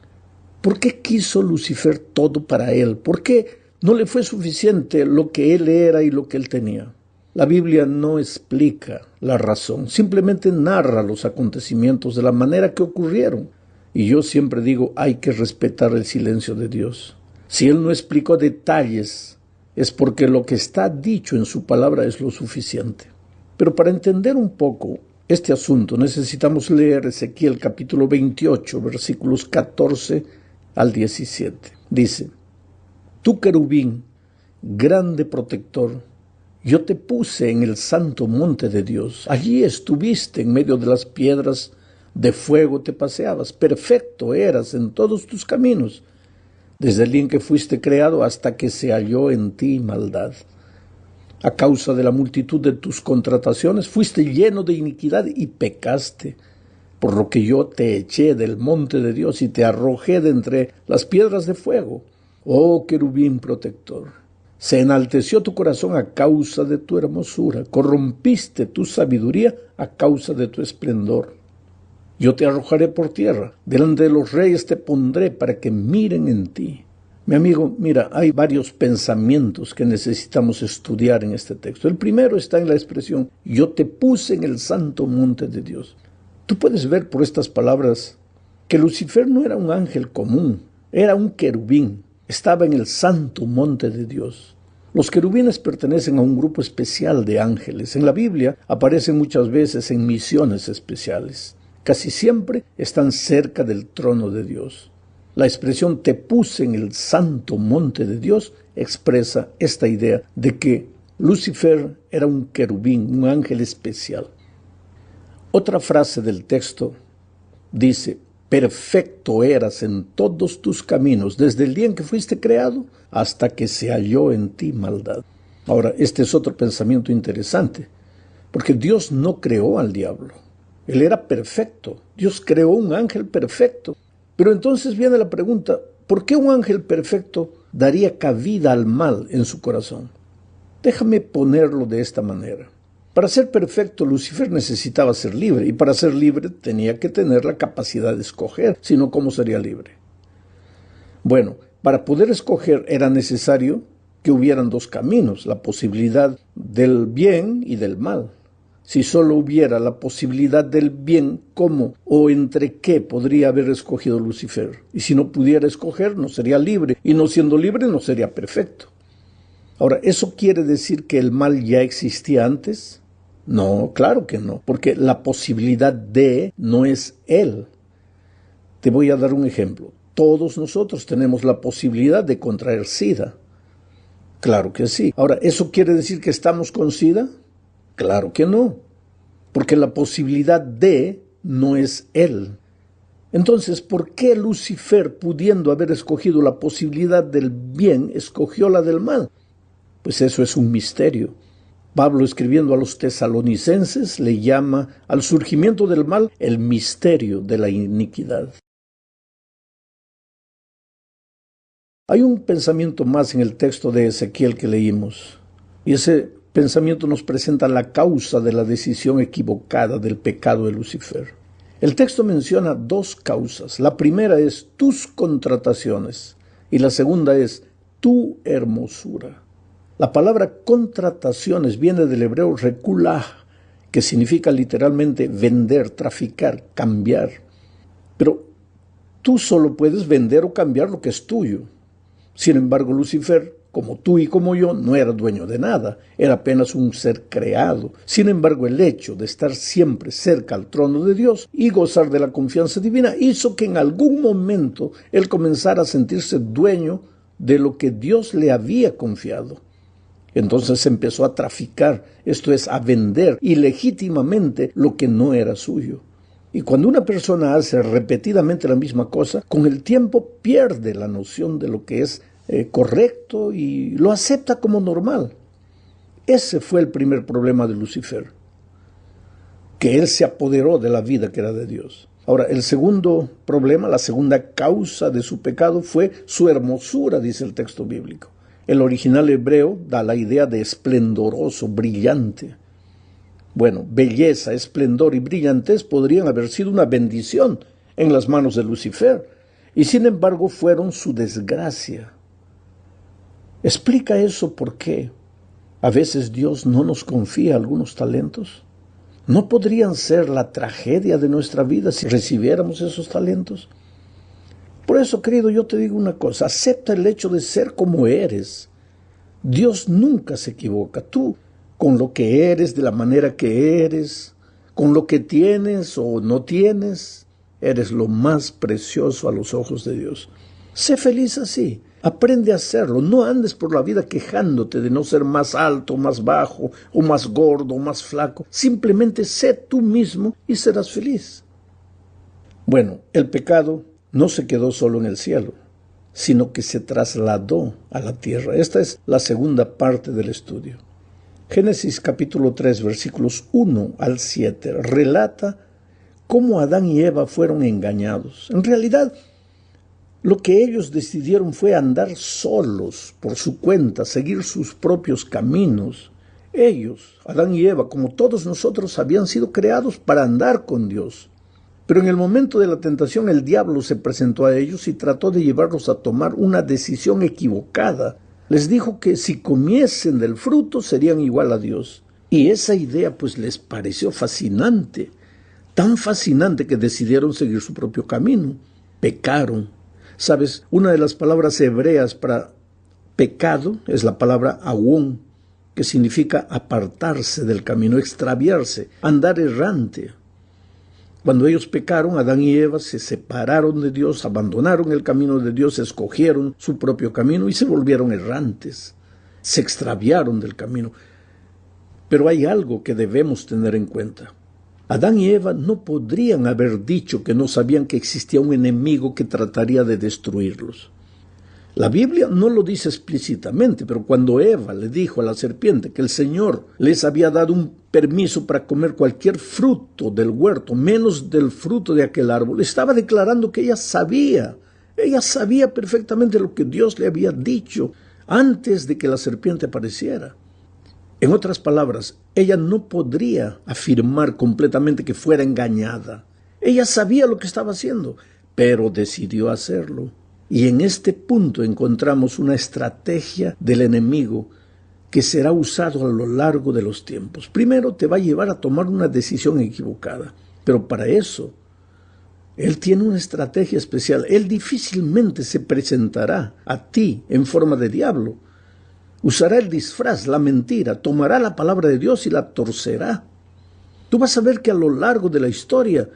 ¿Por qué quiso Lucifer todo para él? ¿Por qué no le fue suficiente lo que él era y lo que él tenía? La Biblia no explica la razón, simplemente narra los acontecimientos de la manera que ocurrieron. Y yo siempre digo, hay que respetar el silencio de Dios. Si Él no explicó detalles, es porque lo que está dicho en su palabra es lo suficiente. Pero para entender un poco este asunto necesitamos leer Ezequiel capítulo 28, versículos 14 al 17. Dice, tú querubín, grande protector, yo te puse en el santo monte de Dios. Allí estuviste en medio de las piedras de fuego te paseabas, perfecto eras en todos tus caminos, desde el día en que fuiste creado hasta que se halló en ti maldad. A causa de la multitud de tus contrataciones fuiste lleno de iniquidad y pecaste, por lo que yo te eché del monte de Dios y te arrojé de entre las piedras de fuego. Oh querubín protector, se enalteció tu corazón a causa de tu hermosura, corrompiste tu sabiduría a causa de tu esplendor. Yo te arrojaré por tierra, delante de los reyes te pondré para que miren en ti. Mi amigo, mira, hay varios pensamientos que necesitamos estudiar en este texto. El primero está en la expresión, yo te puse en el santo monte de Dios. Tú puedes ver por estas palabras que Lucifer no era un ángel común, era un querubín, estaba en el santo monte de Dios. Los querubines pertenecen a un grupo especial de ángeles. En la Biblia aparecen muchas veces en misiones especiales. Casi siempre están cerca del trono de Dios. La expresión te puse en el santo monte de Dios expresa esta idea de que Lucifer era un querubín, un ángel especial. Otra frase del texto dice, perfecto eras en todos tus caminos, desde el día en que fuiste creado hasta que se halló en ti maldad. Ahora, este es otro pensamiento interesante, porque Dios no creó al diablo. Él era perfecto. Dios creó un ángel perfecto. Pero entonces viene la pregunta, ¿por qué un ángel perfecto daría cabida al mal en su corazón? Déjame ponerlo de esta manera. Para ser perfecto, Lucifer necesitaba ser libre, y para ser libre tenía que tener la capacidad de escoger, si no, ¿cómo sería libre? Bueno, para poder escoger era necesario que hubieran dos caminos, la posibilidad del bien y del mal. Si solo hubiera la posibilidad del bien, ¿cómo o entre qué podría haber escogido Lucifer? Y si no pudiera escoger, no sería libre, y no siendo libre, no sería perfecto. Ahora, ¿eso quiere decir que el mal ya existía antes? No, claro que no, porque la posibilidad de no es él. Te voy a dar un ejemplo. Todos nosotros tenemos la posibilidad de contraer SIDA. Claro que sí. Ahora, ¿eso quiere decir que estamos con SIDA? Claro que no, porque la posibilidad de no es él. Entonces, ¿por qué Lucifer, pudiendo haber escogido la posibilidad del bien, escogió la del mal? Pues eso es un misterio. Pablo, escribiendo a los tesalonicenses, le llama al surgimiento del mal el misterio de la iniquidad. Hay un pensamiento más en el texto de Ezequiel que leímos, y ese pensamiento nos presenta la causa de la decisión equivocada del pecado de Lucifer. El texto menciona dos causas. La primera es tus contrataciones y la segunda es tu hermosura. La palabra contrataciones viene del hebreo rekulah, que significa literalmente vender, traficar, cambiar. Pero tú solo puedes vender o cambiar lo que es tuyo. Sin embargo, Lucifer, como tú y como yo, no era dueño de nada, era apenas un ser creado. Sin embargo, el hecho de estar siempre cerca al trono de Dios y gozar de la confianza divina hizo que en algún momento él comenzara a sentirse dueño de lo que Dios le había confiado. Entonces empezó a traficar, esto es, a vender ilegítimamente lo que no era suyo. Y cuando una persona hace repetidamente la misma cosa, con el tiempo pierde la noción de lo que es correcto y lo acepta como normal. Ese fue el primer problema de Lucifer, que él se apoderó de la vida que era de Dios. Ahora, el segundo problema, la segunda causa de su pecado fue su hermosura, dice el texto bíblico. El original hebreo da la idea de esplendoroso, brillante. Bueno, belleza, esplendor y brillantez podrían haber sido una bendición en las manos de Lucifer, y sin embargo fueron su desgracia. ¿Explica eso por qué a veces Dios no nos confía algunos talentos? ¿No podrían ser la tragedia de nuestra vida si recibiéramos esos talentos? Por eso, querido, yo te digo una cosa, acepta el hecho de ser como eres. Dios nunca se equivoca. Tú, con lo que eres, de la manera que eres, con lo que tienes o no tienes, eres lo más precioso a los ojos de Dios. Sé feliz así. Aprende a hacerlo. No andes por la vida quejándote de no ser más alto, más bajo, o más gordo, o más flaco. Simplemente sé tú mismo y serás feliz. Bueno, el pecado no se quedó solo en el cielo, sino que se trasladó a la tierra. Esta es la segunda parte del estudio. Génesis capítulo 3, versículos 1 al 7, relata cómo Adán y Eva fueron engañados. En realidad, lo que ellos decidieron fue andar solos por su cuenta, seguir sus propios caminos. Ellos, Adán y Eva, como todos nosotros, habían sido creados para andar con Dios. Pero en el momento de la tentación, el diablo se presentó a ellos y trató de llevarlos a tomar una decisión equivocada. Les dijo que si comiesen del fruto serían igual a Dios. Y esa idea pues les pareció fascinante, tan fascinante que decidieron seguir su propio camino. Pecaron. ¿Sabes? Una de las palabras hebreas para pecado es la palabra awón, que significa apartarse del camino, extraviarse, andar errante. Cuando ellos pecaron, Adán y Eva se separaron de Dios, abandonaron el camino de Dios, escogieron su propio camino y se volvieron errantes. Se extraviaron del camino. Pero hay algo que debemos tener en cuenta. Adán y Eva no podrían haber dicho que no sabían que existía un enemigo que trataría de destruirlos. La Biblia no lo dice explícitamente, pero cuando Eva le dijo a la serpiente que el Señor les había dado un permiso para comer cualquier fruto del huerto, menos del fruto de aquel árbol, estaba declarando que ella sabía perfectamente lo que Dios le había dicho antes de que la serpiente apareciera. En otras palabras, ella no podría afirmar completamente que fuera engañada. Ella sabía lo que estaba haciendo, pero decidió hacerlo. Y en este punto encontramos una estrategia del enemigo que será usado a lo largo de los tiempos. Primero te va a llevar a tomar una decisión equivocada, pero para eso él tiene una estrategia especial. Él difícilmente se presentará a ti en forma de diablo. Usará el disfraz, la mentira, tomará la palabra de Dios y la torcerá. Tú vas a ver que a lo largo de la historia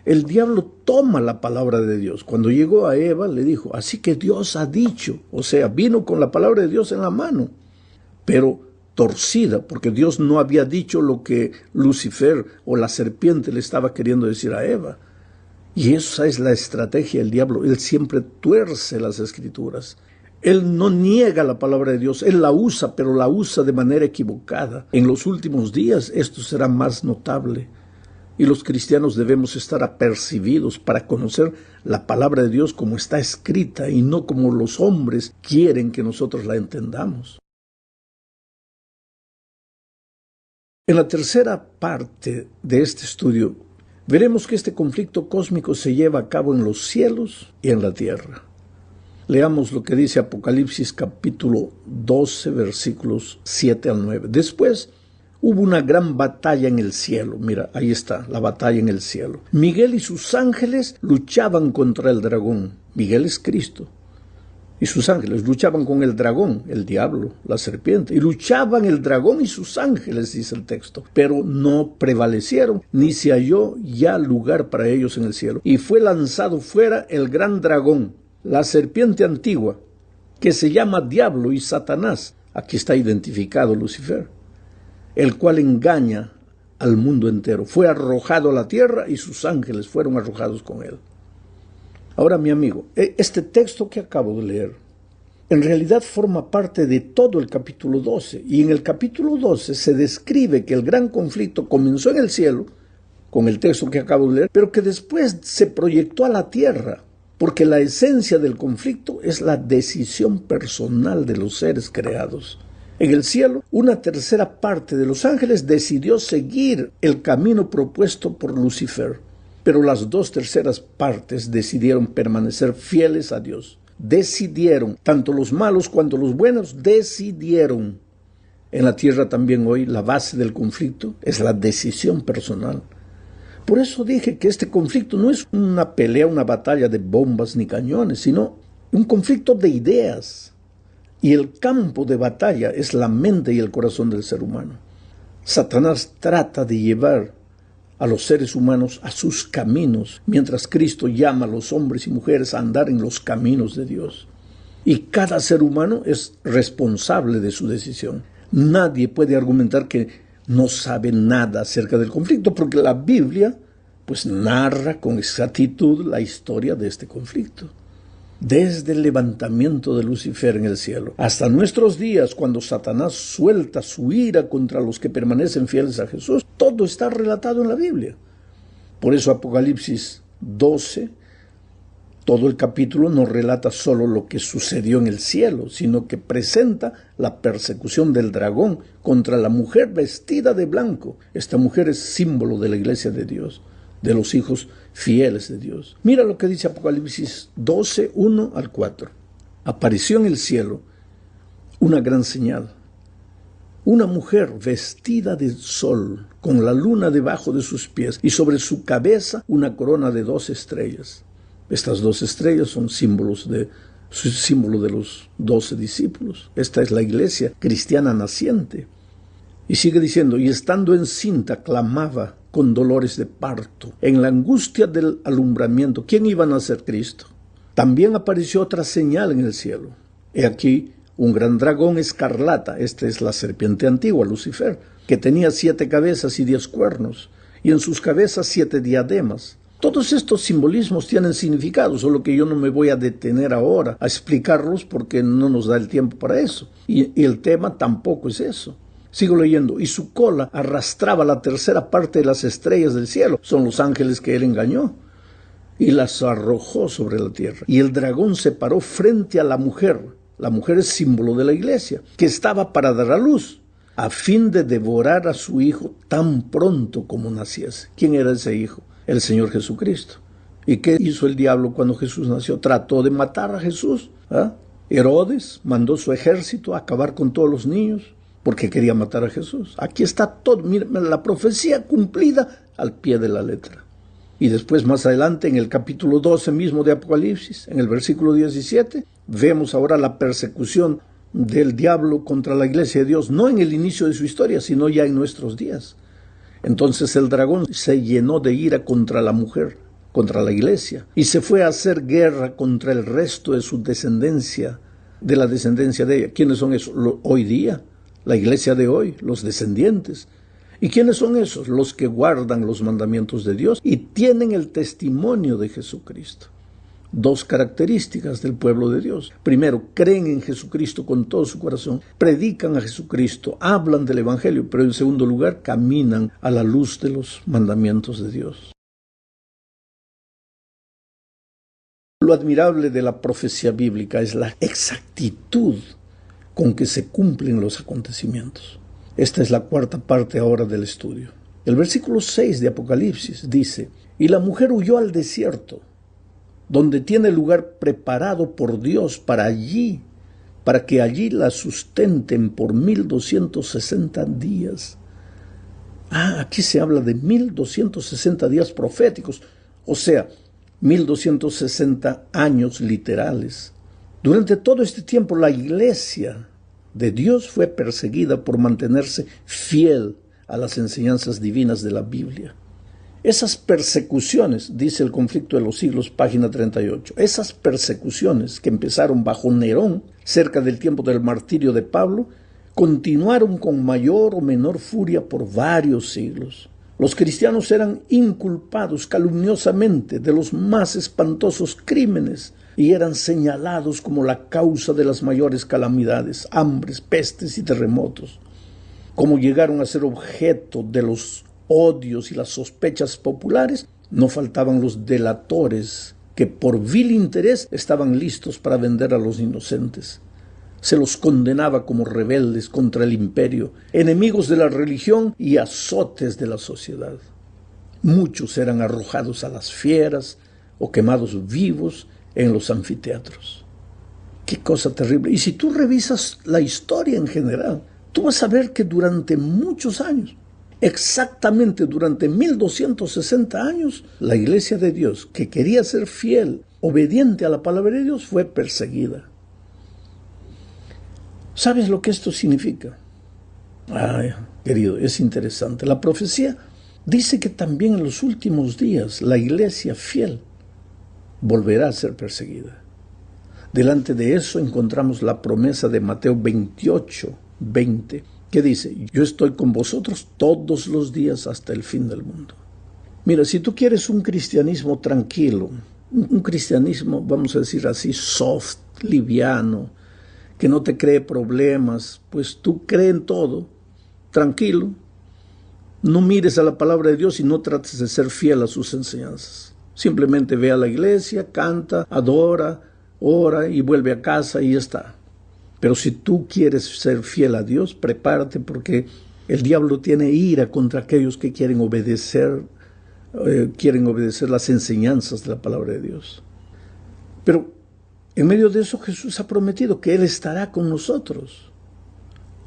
el diablo toma la palabra de Dios. Cuando llegó a Eva le dijo, así que Dios ha dicho, o sea, vino con la palabra de Dios en la mano, pero torcida, porque Dios no había dicho lo que Lucifer o la serpiente le estaba queriendo decir a Eva. Y esa es la estrategia del diablo. Él siempre tuerce las escrituras. Él no niega la palabra de Dios, él la usa, pero la usa de manera equivocada. En los últimos días esto será más notable. Y los cristianos debemos estar apercibidos para conocer la palabra de Dios como está escrita y no como los hombres quieren que nosotros la entendamos. En la tercera parte de este estudio, veremos que este conflicto cósmico se lleva a cabo en los cielos y en la tierra. Leamos lo que dice Apocalipsis capítulo 12, versículos 7 al 9. Después hubo una gran batalla en el cielo. Mira, ahí está, la batalla en el cielo. Miguel y sus ángeles luchaban contra el dragón. Miguel es Cristo. Y sus ángeles luchaban con el dragón, el diablo, la serpiente. Y luchaban el dragón y sus ángeles, dice el texto. Pero no prevalecieron, ni se halló ya lugar para ellos en el cielo. Y fue lanzado fuera el gran dragón, la serpiente antigua, que se llama Diablo y Satanás. Aquí está identificado Lucifer, el cual engaña al mundo entero. Fue arrojado a la tierra y sus ángeles fueron arrojados con él. Ahora, mi amigo, este texto que acabo de leer, en realidad forma parte de todo el capítulo 12. Y en el capítulo 12 se describe que el gran conflicto comenzó en el cielo, con el texto que acabo de leer, pero que después se proyectó a la tierra, porque la esencia del conflicto es la decisión personal de los seres creados. En el cielo, una tercera parte de los ángeles decidió seguir el camino propuesto por Lucifer, pero las dos terceras partes decidieron permanecer fieles a Dios. Decidieron, tanto los malos cuanto los buenos, decidieron. En la tierra también hoy la base del conflicto es la decisión personal. Por eso dije que este conflicto no es una pelea, una batalla de bombas ni cañones, sino un conflicto de ideas. Y el campo de batalla es la mente y el corazón del ser humano. Satanás trata de llevar a los seres humanos a sus caminos, mientras Cristo llama a los hombres y mujeres a andar en los caminos de Dios. Y cada ser humano es responsable de su decisión. Nadie puede argumentar que no sabe nada acerca del conflicto, porque la Biblia pues narra con exactitud la historia de este conflicto. Desde el levantamiento de Lucifer en el cielo hasta nuestros días, cuando Satanás suelta su ira contra los que permanecen fieles a Jesús, todo está relatado en la Biblia. Por eso Apocalipsis 12, todo el capítulo no relata solo lo que sucedió en el cielo, sino que presenta la persecución del dragón contra la mujer vestida de blanco. Esta mujer es símbolo de la iglesia de Dios, de los hijos fieles de Dios. Mira lo que dice Apocalipsis 12, 1 al 4. Apareció en el cielo una gran señal. Una mujer vestida de sol, con la luna debajo de sus pies, y sobre su cabeza una corona de 2 estrellas. Estas 2 estrellas son símbolo de los 12 discípulos. Esta es la iglesia cristiana naciente. Y sigue diciendo, y estando encinta clamaba con dolores de parto, en la angustia del alumbramiento. ¿Quién iba a nacer? Cristo. También apareció otra señal en el cielo. He aquí un gran dragón escarlata, esta es la serpiente antigua, Lucifer, que tenía 7 cabezas y 10 cuernos, y en sus cabezas 7 diademas. Todos estos simbolismos tienen significado, solo que yo no me voy a detener ahora a explicarlos porque no nos da el tiempo para eso. Y el tema tampoco es eso. Sigo leyendo. Y su cola arrastraba la 3ª parte de las estrellas del cielo. Son los ángeles que él engañó. Y las arrojó sobre la tierra. Y el dragón se paró frente a la mujer. La mujer es símbolo de la iglesia, que estaba para dar a luz, a fin de devorar a su hijo tan pronto como naciese. ¿Quién era ese hijo? El Señor Jesucristo. ¿Y qué hizo el diablo cuando Jesús nació? Trató de matar a Jesús. Herodes mandó su ejército a acabar con todos los niños porque quería matar a Jesús. Aquí está todo, mira, la profecía cumplida al pie de la letra. Y después, más adelante, en el capítulo 12 mismo de Apocalipsis, en el versículo 17, vemos ahora la persecución del diablo contra la iglesia de Dios, no en el inicio de su historia, sino ya en nuestros días. Entonces el dragón se llenó de ira contra la mujer, contra la iglesia, y se fue a hacer guerra contra el resto de su descendencia, de la descendencia de ella. ¿Quiénes son esos? Hoy día, la iglesia de hoy, los descendientes. ¿Y quiénes son esos? Los que guardan los mandamientos de Dios y tienen el testimonio de Jesucristo. 2 características del pueblo de Dios. Primero, creen en Jesucristo con todo su corazón, predican a Jesucristo, hablan del Evangelio, pero en segundo lugar, caminan a la luz de los mandamientos de Dios. Lo admirable de la profecía bíblica es la exactitud con que se cumplen los acontecimientos. Esta es la 4ª parte ahora del estudio. El versículo 6 de Apocalipsis dice, y la mujer huyó al desierto, donde tiene lugar preparado por Dios para que allí la sustenten por 1260 días. Aquí se habla de 1260 días proféticos, o sea, 1260 años literales. Durante todo este tiempo la iglesia de Dios fue perseguida por mantenerse fiel a las enseñanzas divinas de la Biblia. Esas persecuciones, dice El conflicto de los siglos, página 38, esas persecuciones que empezaron bajo Nerón, cerca del tiempo del martirio de Pablo, continuaron con mayor o menor furia por varios siglos. Los cristianos eran inculpados calumniosamente de los más espantosos crímenes y eran señalados como la causa de las mayores calamidades, hambres, pestes y terremotos. Como llegaron a ser objeto de los odios y las sospechas populares, no faltaban los delatores que por vil interés estaban listos para vender a los inocentes. Se los condenaba como rebeldes contra el imperio, enemigos de la religión y azotes de la sociedad. Muchos eran arrojados a las fieras o quemados vivos en los anfiteatros. ¡Qué cosa terrible! Y si tú revisas la historia en general, tú vas a ver que durante muchos años, exactamente durante 1260 años, la iglesia de Dios, que quería ser fiel, obediente a la palabra de Dios, fue perseguida. ¿Sabes lo que esto significa? Querido, es interesante. La profecía dice que también en los últimos días la iglesia fiel volverá a ser perseguida. Delante de eso encontramos la promesa de Mateo 28:20, que dice, yo estoy con vosotros todos los días hasta el fin del mundo. Mira, si tú quieres un cristianismo tranquilo, un cristianismo, vamos a decir así, soft, liviano, que no te cree problemas, pues tú cree en todo, tranquilo. No mires a la palabra de Dios y no trates de ser fiel a sus enseñanzas. Simplemente ve a la iglesia, canta, adora, ora y vuelve a casa y ya está. Pero si tú quieres ser fiel a Dios, prepárate porque el diablo tiene ira contra aquellos que quieren obedecer las enseñanzas de la palabra de Dios. Pero en medio de eso Jesús ha prometido que Él estará con nosotros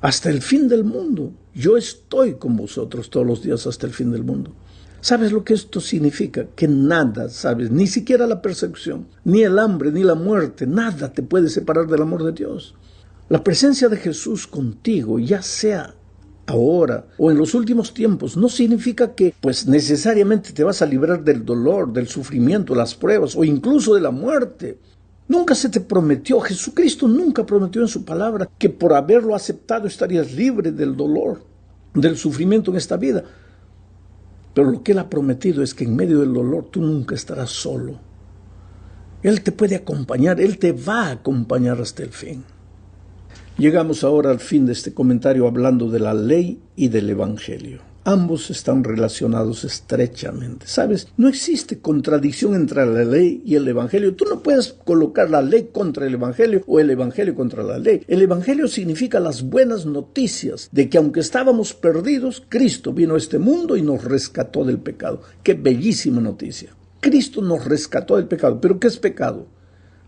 hasta el fin del mundo. Yo estoy con vosotros todos los días hasta el fin del mundo. ¿Sabes lo que esto significa? Que nada, ¿sabes? Ni siquiera la persecución, ni el hambre, ni la muerte, nada te puede separar del amor de Dios. La presencia de Jesús contigo, ya sea ahora o en los últimos tiempos, no significa que pues necesariamente te vas a librar del dolor, del sufrimiento, las pruebas o incluso de la muerte. Nunca se te prometió, Jesucristo nunca prometió en su palabra que por haberlo aceptado estarías libre del dolor, del sufrimiento en esta vida. Pero lo que Él ha prometido es que en medio del dolor tú nunca estarás solo. Él te puede acompañar, Él te va a acompañar hasta el fin. Llegamos ahora al fin de este comentario hablando de la ley y del evangelio. Ambos están relacionados estrechamente. ¿Sabes? No existe contradicción entre la ley y el evangelio. Tú no puedes colocar la ley contra el evangelio o el evangelio contra la ley. El evangelio significa las buenas noticias de que aunque estábamos perdidos, Cristo vino a este mundo y nos rescató del pecado. ¡Qué bellísima noticia! Cristo nos rescató del pecado. ¿Pero qué es pecado?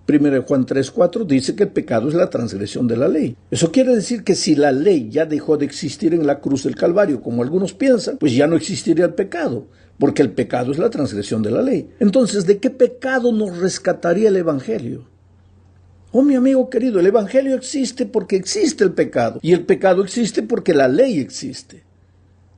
1 Juan 3:4 dice que el pecado es la transgresión de la ley. Eso quiere decir que si la ley ya dejó de existir en la cruz del Calvario, como algunos piensan, pues ya no existiría el pecado, porque el pecado es la transgresión de la ley. Entonces, ¿de qué pecado nos rescataría el evangelio? Oh, mi amigo querido, el evangelio existe porque existe el pecado, y el pecado existe porque la ley existe.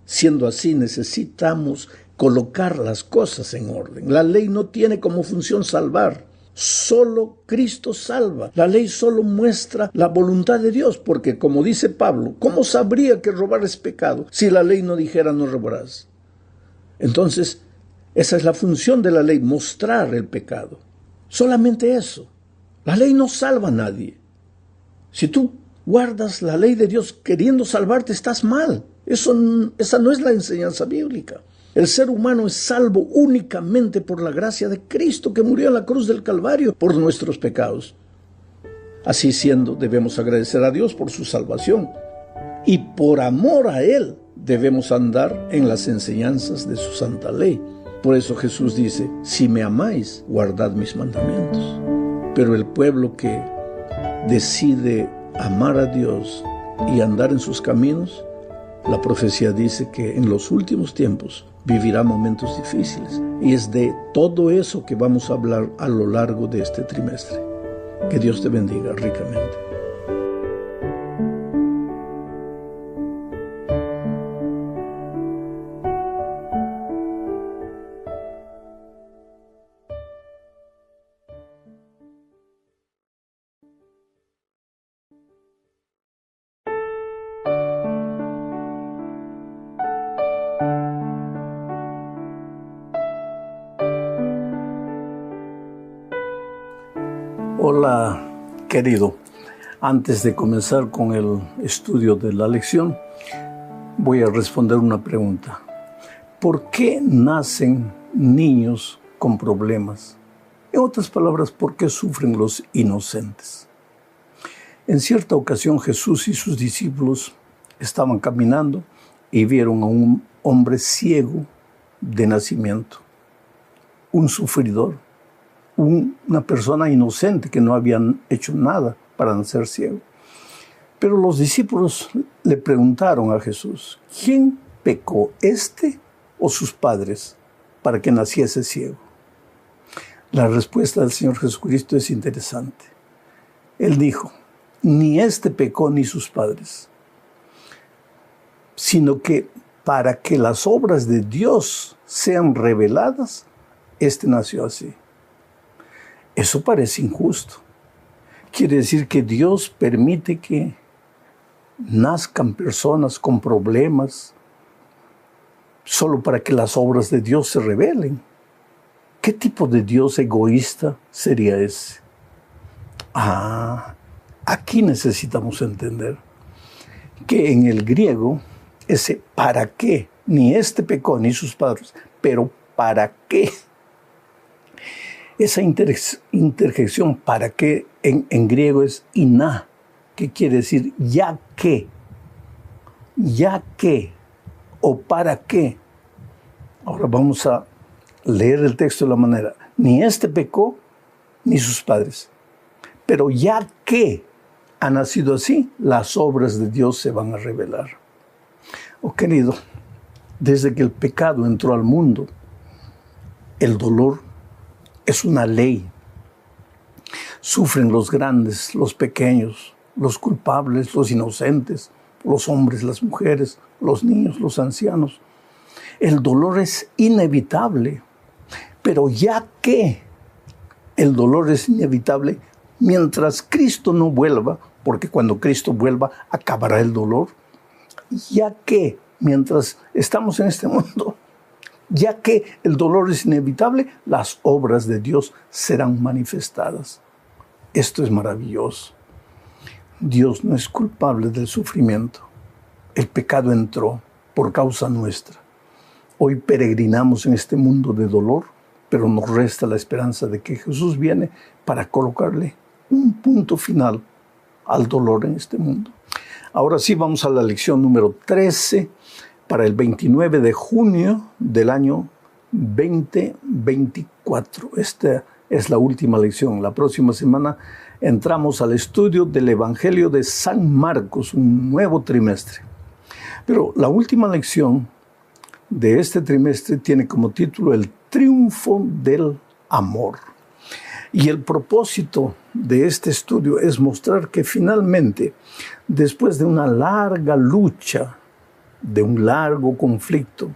Siendo así, necesitamos colocar las cosas en orden. La ley no tiene como función salvar. Solo Cristo salva. La ley solo muestra la voluntad de Dios, porque como dice Pablo, ¿cómo sabría que robar es pecado si la ley no dijera no robarás? Entonces, esa es la función de la ley, mostrar el pecado. Solamente eso. La ley no salva a nadie. Si tú guardas la ley de Dios queriendo salvarte, estás mal. Esa no es la enseñanza bíblica. El ser humano es salvo únicamente por la gracia de Cristo que murió en la cruz del Calvario por nuestros pecados. Así siendo, debemos agradecer a Dios por su salvación y por amor a Él debemos andar en las enseñanzas de su santa ley. Por eso Jesús dice, si me amáis, guardad mis mandamientos. Pero el pueblo que decide amar a Dios y andar en sus caminos, la profecía dice que en los últimos tiempos vivirá momentos difíciles. Y es de todo eso que vamos a hablar a lo largo de este trimestre. Que Dios te bendiga ricamente. Hola, querido. Antes de comenzar con el estudio de la lección, voy a responder una pregunta. ¿Por qué nacen niños con problemas? En otras palabras, ¿por qué sufren los inocentes? En cierta ocasión, Jesús y sus discípulos estaban caminando y vieron a un hombre ciego de nacimiento, un sufridor. Una persona inocente que no habían hecho nada para nacer ciego. Pero los discípulos le preguntaron a Jesús, ¿quién pecó, este o sus padres, para que naciese ciego? La respuesta del Señor Jesucristo es interesante. Él dijo, ni este pecó ni sus padres, sino que para que las obras de Dios sean reveladas, este nació así. Eso parece injusto. Quiere decir que Dios permite que nazcan personas con problemas solo para que las obras de Dios se revelen. ¿Qué tipo de Dios egoísta sería ese? Aquí necesitamos entender que en el griego ese ¿para qué? Ni este pecó ni sus padres, pero ¿para qué? Esa interjección ¿para qué? En griego es iná, que quiere decir ya que, o para qué. Ahora vamos a leer el texto de la manera, ni este pecó ni sus padres, pero ya que ha nacido así, las obras de Dios se van a revelar. Oh querido, desde que el pecado entró al mundo, el dolor es una ley. Sufren los grandes, los pequeños, los culpables, los inocentes, los hombres, las mujeres, los niños, los ancianos. El dolor es inevitable, pero ya que el dolor es inevitable, mientras Cristo no vuelva, porque cuando Cristo vuelva acabará el dolor, ya que mientras estamos en este mundo, ya que el dolor es inevitable, las obras de Dios serán manifestadas. Esto es maravilloso. Dios no es culpable del sufrimiento. El pecado entró por causa nuestra. Hoy peregrinamos en este mundo de dolor, pero nos resta la esperanza de que Jesús viene para colocarle un punto final al dolor en este mundo. Ahora sí vamos a la lección número 13 para el 29 de junio del año 2024. Esta es la última lección. La próxima semana entramos al estudio del Evangelio de San Marcos, un nuevo trimestre. Pero la última lección de este trimestre tiene como título El triunfo del amor. Y el propósito de este estudio es mostrar que finalmente, después de una larga lucha, de un largo conflicto,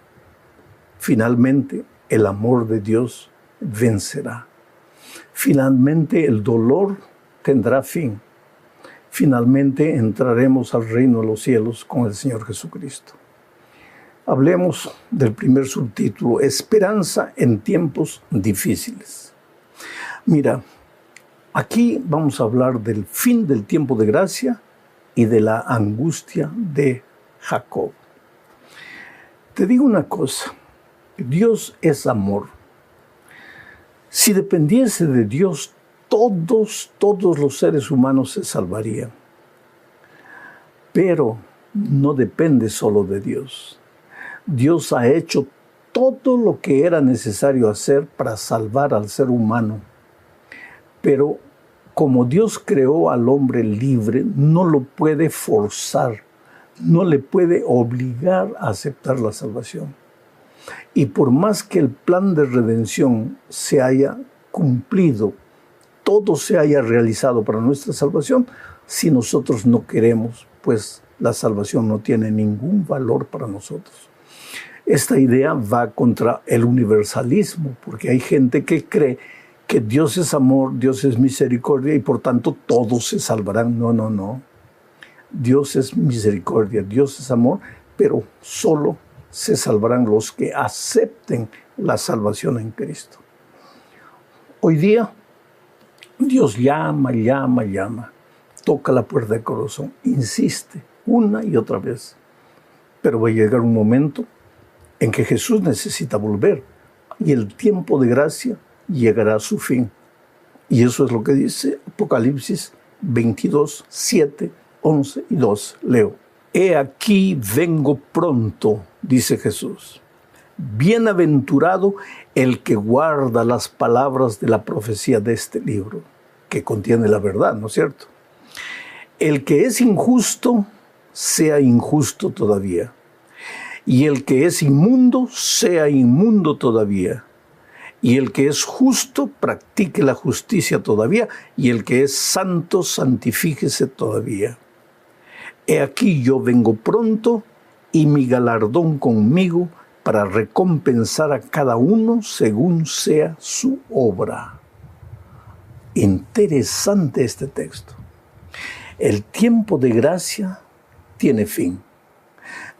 finalmente el amor de Dios vencerá. Finalmente el dolor tendrá fin. Finalmente entraremos al reino de los cielos con el Señor Jesucristo. Hablemos del primer subtítulo, Esperanza en tiempos difíciles. Mira, aquí vamos a hablar del fin del tiempo de gracia y de la angustia de Jacob. Te digo una cosa, Dios es amor. Si dependiese de Dios, todos los seres humanos se salvarían. Pero no depende solo de Dios. Dios ha hecho todo lo que era necesario hacer para salvar al ser humano. Pero como Dios creó al hombre libre, no lo puede forzar, no le puede obligar a aceptar la salvación. Y por más que el plan de redención se haya cumplido, todo se haya realizado para nuestra salvación, si nosotros no queremos, pues la salvación no tiene ningún valor para nosotros. Esta idea va contra el universalismo, porque hay gente que cree que Dios es amor, Dios es misericordia y por tanto todos se salvarán. No. Dios es misericordia, Dios es amor, pero solo se salvarán los que acepten la salvación en Cristo. Hoy día, Dios llama, toca la puerta del corazón, insiste una y otra vez. Pero va a llegar un momento en que Jesús necesita volver y el tiempo de gracia llegará a su fin. Y eso es lo que dice Apocalipsis 22, 7, 11 y 12. Leo. He aquí vengo pronto, dice Jesús. Bienaventurado el que guarda las palabras de la profecía de este libro, que contiene la verdad, ¿no es cierto? El que es injusto, sea injusto todavía. Y el que es inmundo, sea inmundo todavía. Y el que es justo, practique la justicia todavía. Y el que es santo, santifíquese todavía. He aquí yo vengo pronto, y mi galardón conmigo, para recompensar a cada uno según sea su obra. Interesante este texto. El tiempo de gracia tiene fin.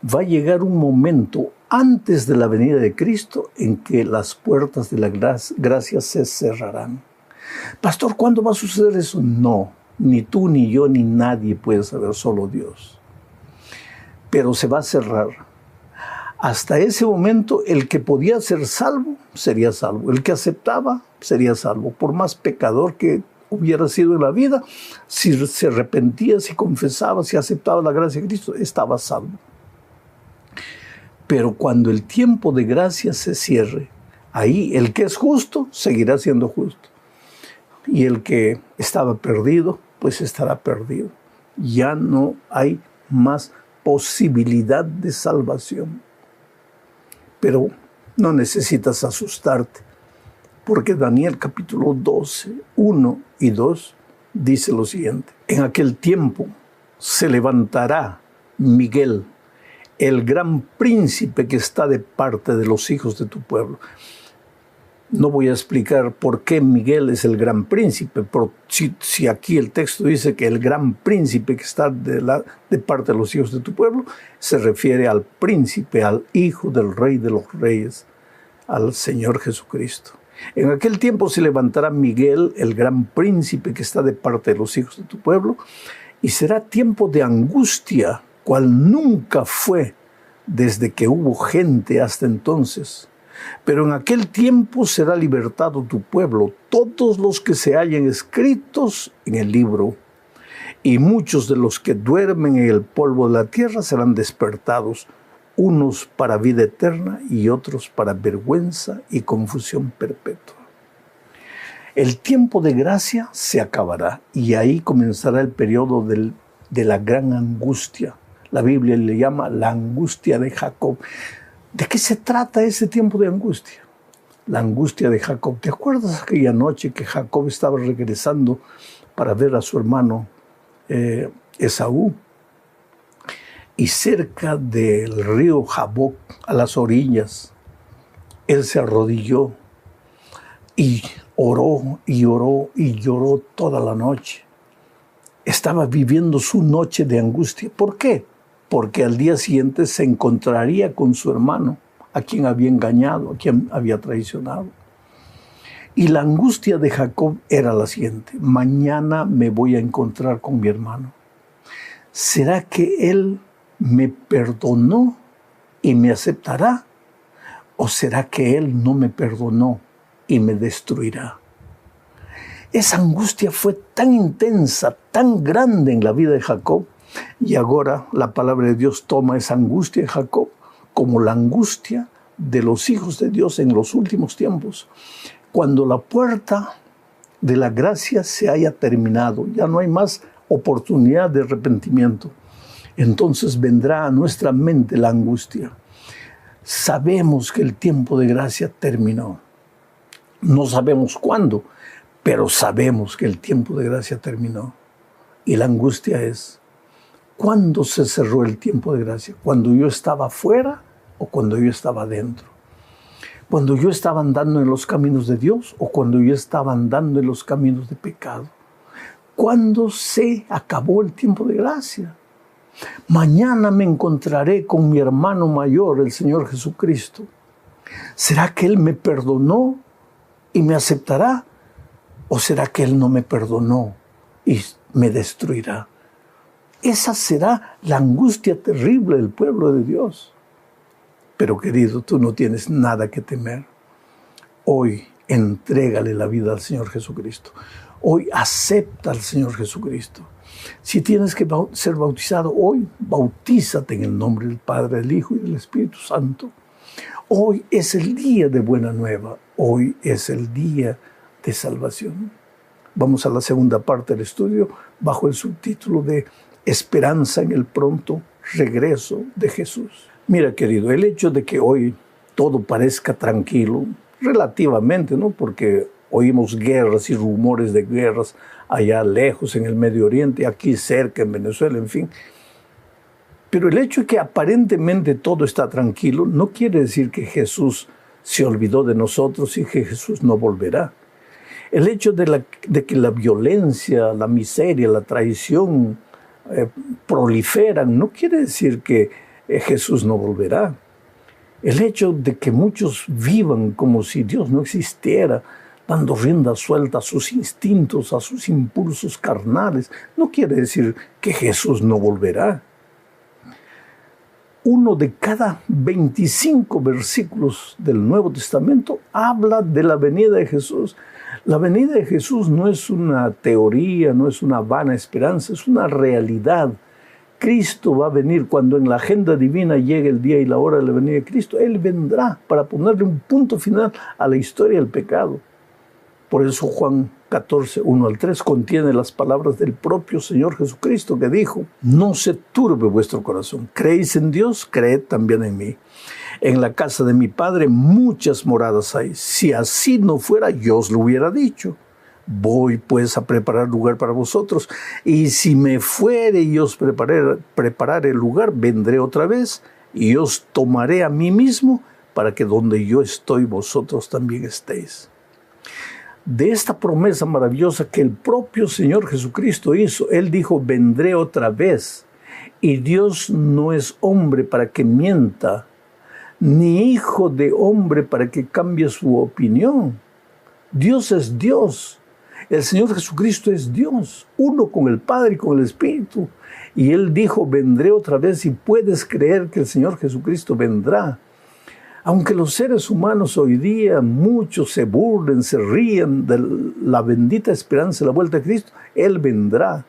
va a llegar un momento antes de la venida de Cristo en que las puertas de la gracia se cerrarán. Pastor, ¿cuándo va a suceder eso? No, ni tú, ni yo, ni nadie puede saber, solo Dios. Pero se va a cerrar. Hasta ese momento, el que podía ser salvo, sería salvo. El que aceptaba, sería salvo. Por más pecador que hubiera sido en la vida, si se arrepentía, si confesaba, si aceptaba la gracia de Cristo, estaba salvo. Pero cuando el tiempo de gracia se cierre, ahí el que es justo seguirá siendo justo. Y el que estaba perdido, pues estará perdido. Ya no hay más posibilidad de salvación. Pero no necesitas asustarte, porque Daniel capítulo 12, 1 y 2 dice lo siguiente: en aquel tiempo se levantará Miguel, el gran príncipe que está de parte de los hijos de tu pueblo. No voy a explicar por qué Miguel es el gran príncipe, pero si aquí el texto dice que el gran príncipe que está de parte de los hijos de tu pueblo, se refiere al príncipe, al hijo del rey de los reyes, al Señor Jesucristo. En aquel tiempo se levantará Miguel, el gran príncipe que está de parte de los hijos de tu pueblo, y será tiempo de angustia, cual nunca fue desde que hubo gente hasta entonces. Pero en aquel tiempo será libertado tu pueblo, todos los que se hallen escritos en el libro, y muchos de los que duermen en el polvo de la tierra serán despertados, unos para vida eterna y otros para vergüenza y confusión perpetua. El tiempo de gracia se acabará y ahí comenzará el periodo de la gran angustia. La Biblia le llama la angustia de Jacob. ¿De qué se trata ese tiempo de angustia? La angustia de Jacob. ¿Te acuerdas aquella noche que Jacob estaba regresando para ver a su hermano Esaú? Y cerca del río Jaboc, a las orillas, él se arrodilló y oró y oró y lloró toda la noche. Estaba viviendo su noche de angustia. ¿Por qué? Porque al día siguiente se encontraría con su hermano, a quien había engañado, a quien había traicionado. Y la angustia de Jacob era la siguiente: mañana me voy a encontrar con mi hermano. ¿Será que él me perdonó y me aceptará? ¿O será que él no me perdonó y me destruirá? Esa angustia fue tan intensa, tan grande en la vida de Jacob. Y ahora la palabra de Dios toma esa angustia de Jacob como la angustia de los hijos de Dios en los últimos tiempos. Cuando la puerta de la gracia se haya terminado, ya no hay más oportunidad de arrepentimiento, entonces vendrá a nuestra mente la angustia. Sabemos que el tiempo de gracia terminó. No sabemos cuándo, pero sabemos que el tiempo de gracia terminó. Y la angustia es: ¿cuándo se cerró el tiempo de gracia? ¿Cuando yo estaba afuera o cuando yo estaba adentro? ¿Cuando yo estaba andando en los caminos de Dios o cuando yo estaba andando en los caminos de pecado? ¿Cuándo se acabó el tiempo de gracia? Mañana me encontraré con mi hermano mayor, el Señor Jesucristo. ¿Será que Él me perdonó y me aceptará? ¿O será que Él no me perdonó y me destruirá? Esa será la angustia terrible del pueblo de Dios. Pero querido, tú no tienes nada que temer. Hoy entrégale la vida al Señor Jesucristo. Hoy acepta al Señor Jesucristo. Si tienes que ser bautizado hoy, bautízate en el nombre del Padre, del Hijo y del Espíritu Santo. Hoy es el día de buena nueva. Hoy es el día de salvación. Vamos a la segunda parte del estudio bajo el subtítulo de Esperanza en el pronto regreso de Jesús. Mira, querido, el hecho de que hoy todo parezca tranquilo, relativamente, ¿no? Porque oímos guerras y rumores de guerras allá lejos en el Medio Oriente, aquí cerca en Venezuela, en fin. Pero el hecho de que aparentemente todo está tranquilo no quiere decir que Jesús se olvidó de nosotros y que Jesús no volverá. El hecho de que la violencia, la miseria, la traición proliferan no quiere decir que Jesús no volverá. El hecho de que muchos vivan como si Dios no existiera, dando rienda suelta a sus instintos, a sus impulsos carnales, no quiere decir que Jesús no volverá. Uno de cada 25 versículos del Nuevo Testamento habla de la venida de Jesús. La venida de Jesús no es una teoría, no es una vana esperanza, es una realidad. Cristo va a venir cuando en la agenda divina llegue el día y la hora de la venida de Cristo. Él vendrá para ponerle un punto final a la historia del pecado. Por eso Juan 14, 1 al 3 contiene las palabras del propio Señor Jesucristo que dijo: no se turbe vuestro corazón. ¿Creéis en Dios? Creed también en mí. En la casa de mi Padre muchas moradas hay. Si así no fuera, yo os lo hubiera dicho. Voy pues a preparar lugar para vosotros. Y si me fuere y os preparar el lugar, vendré otra vez y os tomaré a mí mismo, para que donde yo estoy, vosotros también estéis. De esta promesa maravillosa que el propio Señor Jesucristo hizo, Él dijo: vendré otra vez. Y Dios no es hombre para que mienta, ni hijo de hombre para que cambie su opinión. Dios es Dios. El Señor Jesucristo es Dios, uno con el Padre y con el Espíritu. Y Él dijo: vendré otra vez, y puedes creer que el Señor Jesucristo vendrá. Aunque los seres humanos hoy día, muchos se burlen, se ríen de la bendita esperanza de la vuelta de Cristo, Él vendrá.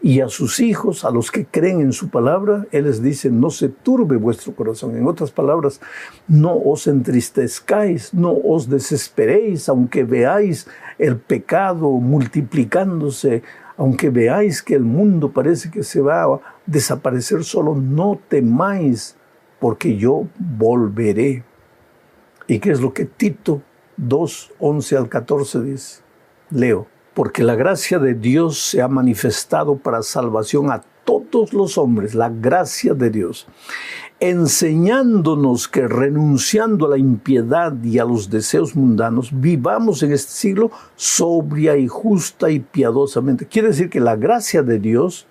Y a sus hijos, a los que creen en su palabra, Él les dice: no se turbe vuestro corazón. En otras palabras, no os entristezcáis, no os desesperéis, aunque veáis el pecado multiplicándose, aunque veáis que el mundo parece que se va a desaparecer solo, no temáis, porque yo volveré. ¿Y qué es lo que Tito 2, 11 al 14 dice? Leo: porque la gracia de Dios se ha manifestado para salvación a todos los hombres, la gracia de Dios, enseñándonos que renunciando a la impiedad y a los deseos mundanos, vivamos en este siglo sobria y justa y piadosamente. Quiere decir que la gracia de Dios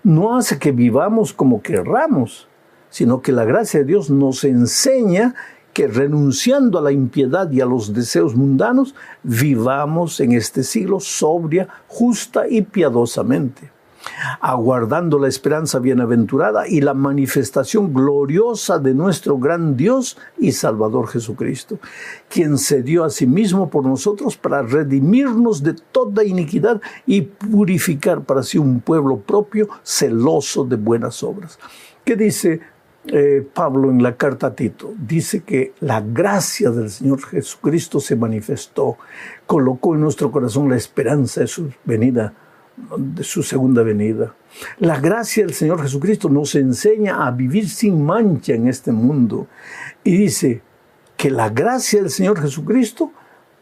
no hace que vivamos como querramos, sino que la gracia de Dios nos enseña que renunciando a la impiedad y a los deseos mundanos, vivamos en este siglo sobria, justa y piadosamente, aguardando la esperanza bienaventurada y la manifestación gloriosa de nuestro gran Dios y Salvador Jesucristo, quien se dio a sí mismo por nosotros para redimirnos de toda iniquidad y purificar para sí un pueblo propio, celoso de buenas obras. ¿Qué dice Pablo en la carta a Tito? Dice que la gracia del Señor Jesucristo se manifestó, colocó en nuestro corazón la esperanza de su venida, de su segunda venida. La gracia del Señor Jesucristo nos enseña a vivir sin mancha en este mundo. Y dice que la gracia del Señor Jesucristo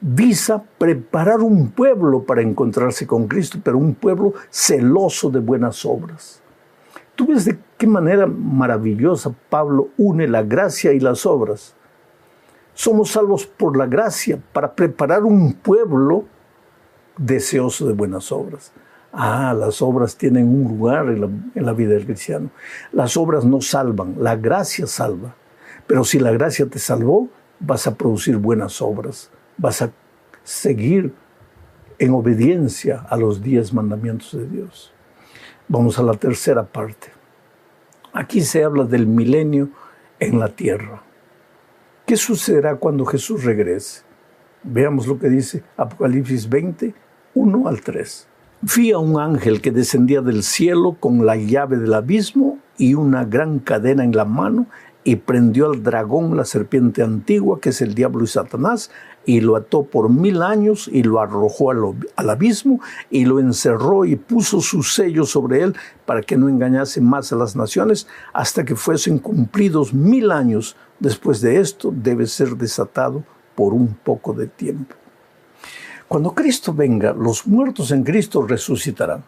visa preparar un pueblo para encontrarse con Cristo, pero un pueblo celoso de buenas obras. ¿Tú ves de qué manera maravillosa Pablo une la gracia y las obras? Somos salvos por la gracia para preparar un pueblo deseoso de buenas obras. Las obras tienen un lugar en la vida del cristiano. Las obras no salvan, la gracia salva. Pero si la gracia te salvó, vas a producir buenas obras. Vas a seguir en obediencia a los 10 mandamientos de Dios. Vamos a la tercera parte. Aquí se habla del milenio en la tierra. ¿Qué sucederá cuando Jesús regrese? Veamos lo que dice Apocalipsis 20, 1 al 3. Vi a un ángel que descendía del cielo con la llave del abismo y una gran cadena en la mano, y prendió al dragón, la serpiente antigua, que es el diablo y Satanás, y lo ató por 1000 años y lo arrojó al abismo y lo encerró y puso su sello sobre él para que no engañase más a las naciones hasta que fuesen cumplidos 1000 años. Después de esto debe ser desatado por un poco de tiempo. Cuando Cristo venga, los muertos en Cristo resucitarán.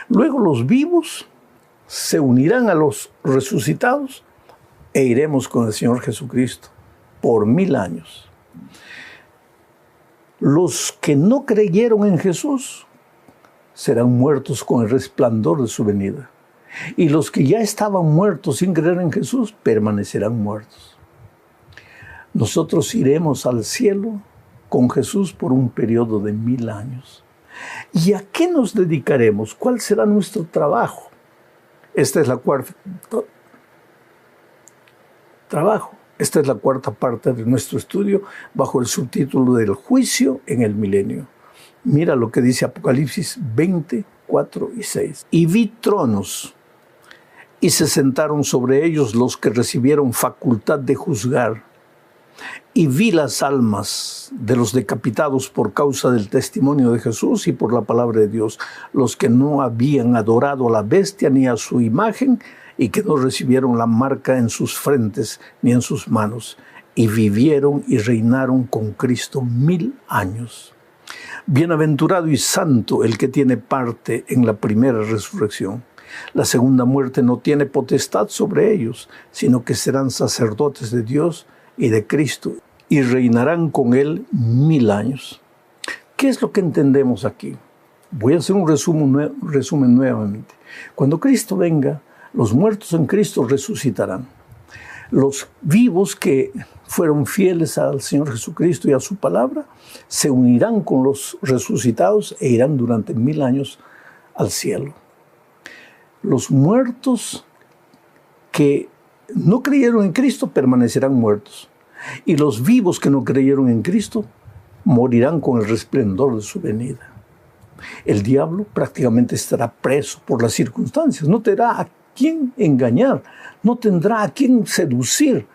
Luego los vivos se unirán a los resucitados e iremos con el Señor Jesucristo por 1000 años. Los que no creyeron en Jesús serán muertos con el resplandor de su venida. Y los que ya estaban muertos sin creer en Jesús permanecerán muertos. Nosotros iremos al cielo con Jesús por un periodo de 1000 años. ¿Y a qué nos dedicaremos? ¿Cuál será nuestro trabajo? Esta es la cuarta parte de nuestro estudio bajo el subtítulo del juicio en el milenio. Mira lo que dice Apocalipsis 20, 4 y 6. Y vi tronos, y se sentaron sobre ellos los que recibieron facultad de juzgar. Y vi las almas de los decapitados por causa del testimonio de Jesús y por la palabra de Dios, los que no habían adorado a la bestia ni a su imagen, y que no recibieron la marca en sus frentes ni en sus manos, y vivieron y reinaron con Cristo 1000 años. Bienaventurado y santo el que tiene parte en la primera resurrección. La segunda muerte no tiene potestad sobre ellos, sino que serán sacerdotes de Dios y de Cristo, y reinarán con Él 1000 años. ¿Qué es lo que entendemos aquí? Voy a hacer un resumen nuevamente. Cuando Cristo venga, los muertos en Cristo resucitarán. Los vivos que fueron fieles al Señor Jesucristo y a su palabra, se unirán con los resucitados e irán durante 1000 años al cielo. Los muertos que no creyeron en Cristo permanecerán muertos. Y los vivos que no creyeron en Cristo morirán con el resplendor de su venida. El diablo prácticamente estará preso por las circunstancias. No tendrá a quién engañar, no tendrá a quién seducir.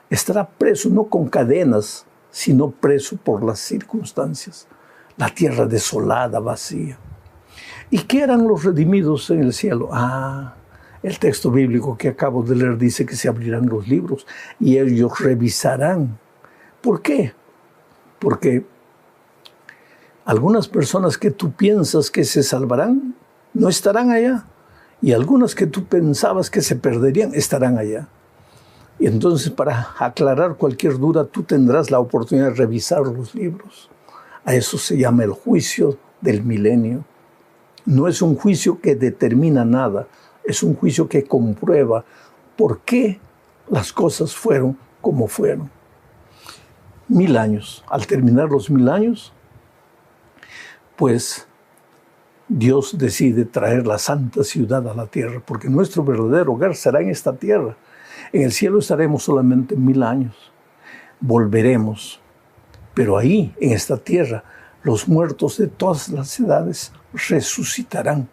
Estará preso no con cadenas, sino preso por las circunstancias. La tierra desolada, vacía. ¿Y qué eran los redimidos en el cielo? El texto bíblico que acabo de leer dice que se abrirán los libros y ellos revisarán. ¿Por qué? Porque algunas personas que tú piensas que se salvarán no estarán allá. Y algunas que tú pensabas que se perderían estarán allá. Y entonces, para aclarar cualquier duda, tú tendrás la oportunidad de revisar los libros. A eso se llama el juicio del milenio. No es un juicio que determina nada, es un juicio que comprueba por qué las cosas fueron como fueron. 1000 años. Al terminar los 1000 años, pues Dios decide traer la santa ciudad a la tierra, porque nuestro verdadero hogar será en esta tierra. En el cielo estaremos solamente 1000 años. Volveremos. Pero ahí, en esta tierra, los muertos de todas las edades resucitarán.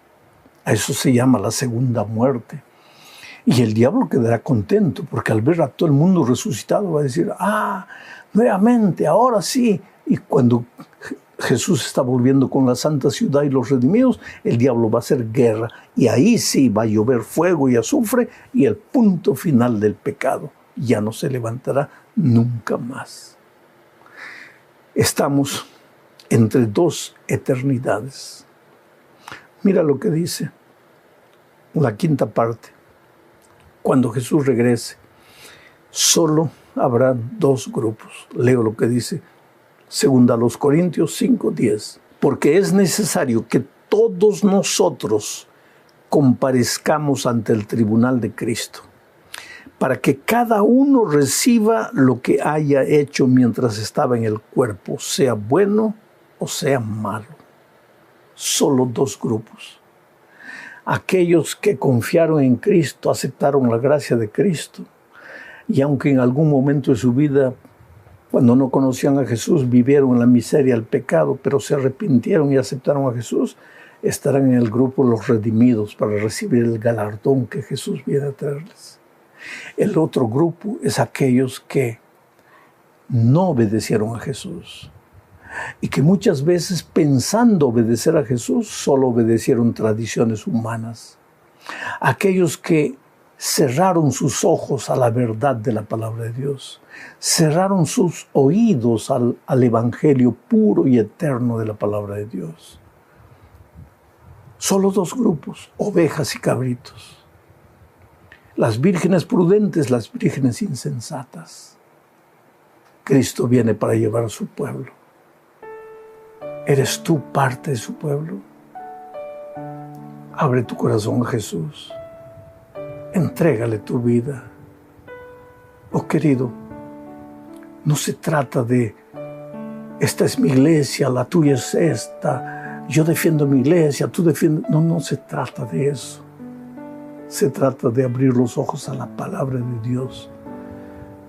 A eso se llama la segunda muerte. Y el diablo quedará contento, porque al ver a todo el mundo resucitado va a decir, nuevamente, ahora sí. Y cuando Jesús está volviendo con la santa ciudad y los redimidos, el diablo va a hacer guerra. Y ahí sí va a llover fuego y azufre y el punto final del pecado. Ya no se levantará nunca más. Estamos entre dos eternidades. Mira lo que dice la quinta parte. Cuando Jesús regrese, solo habrá dos grupos. Leo lo que dice segunda a los Corintios 5:10. Porque es necesario que todos nosotros comparezcamos ante el tribunal de Cristo, para que cada uno reciba lo que haya hecho mientras estaba en el cuerpo, sea bueno o sea malo. Solo dos grupos. Aquellos que confiaron en Cristo, aceptaron la gracia de Cristo, y aunque en algún momento de su vida, cuando no conocían a Jesús, vivieron en la miseria, el pecado, pero se arrepintieron y aceptaron a Jesús, estarán en el grupo los redimidos para recibir el galardón que Jesús viene a traerles. El otro grupo es aquellos que no obedecieron a Jesús y que muchas veces, pensando obedecer a Jesús, solo obedecieron tradiciones humanas. Aquellos que cerraron sus ojos a la verdad de la palabra de Dios, cerraron sus oídos al evangelio puro y eterno de la palabra de Dios. Solo dos grupos, ovejas y cabritos. Las vírgenes prudentes, las vírgenes insensatas. Cristo viene para llevar a su pueblo. ¿Eres tú parte de su pueblo? Abre tu corazón a Jesús. Entrégale tu vida. Oh querido, no se trata de esta es mi iglesia, la tuya es esta, yo defiendo mi iglesia, tú defiendes. No, no se trata de eso. Se trata de abrir los ojos a la palabra de Dios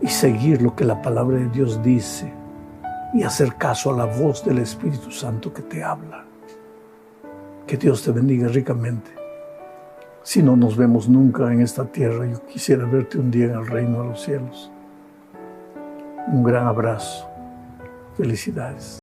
y seguir lo que la palabra de Dios dice y hacer caso a la voz del Espíritu Santo que te habla. Que Dios te bendiga ricamente. Si no nos vemos nunca en esta tierra, yo quisiera verte un día en el reino de los cielos. Un gran abrazo. Felicidades.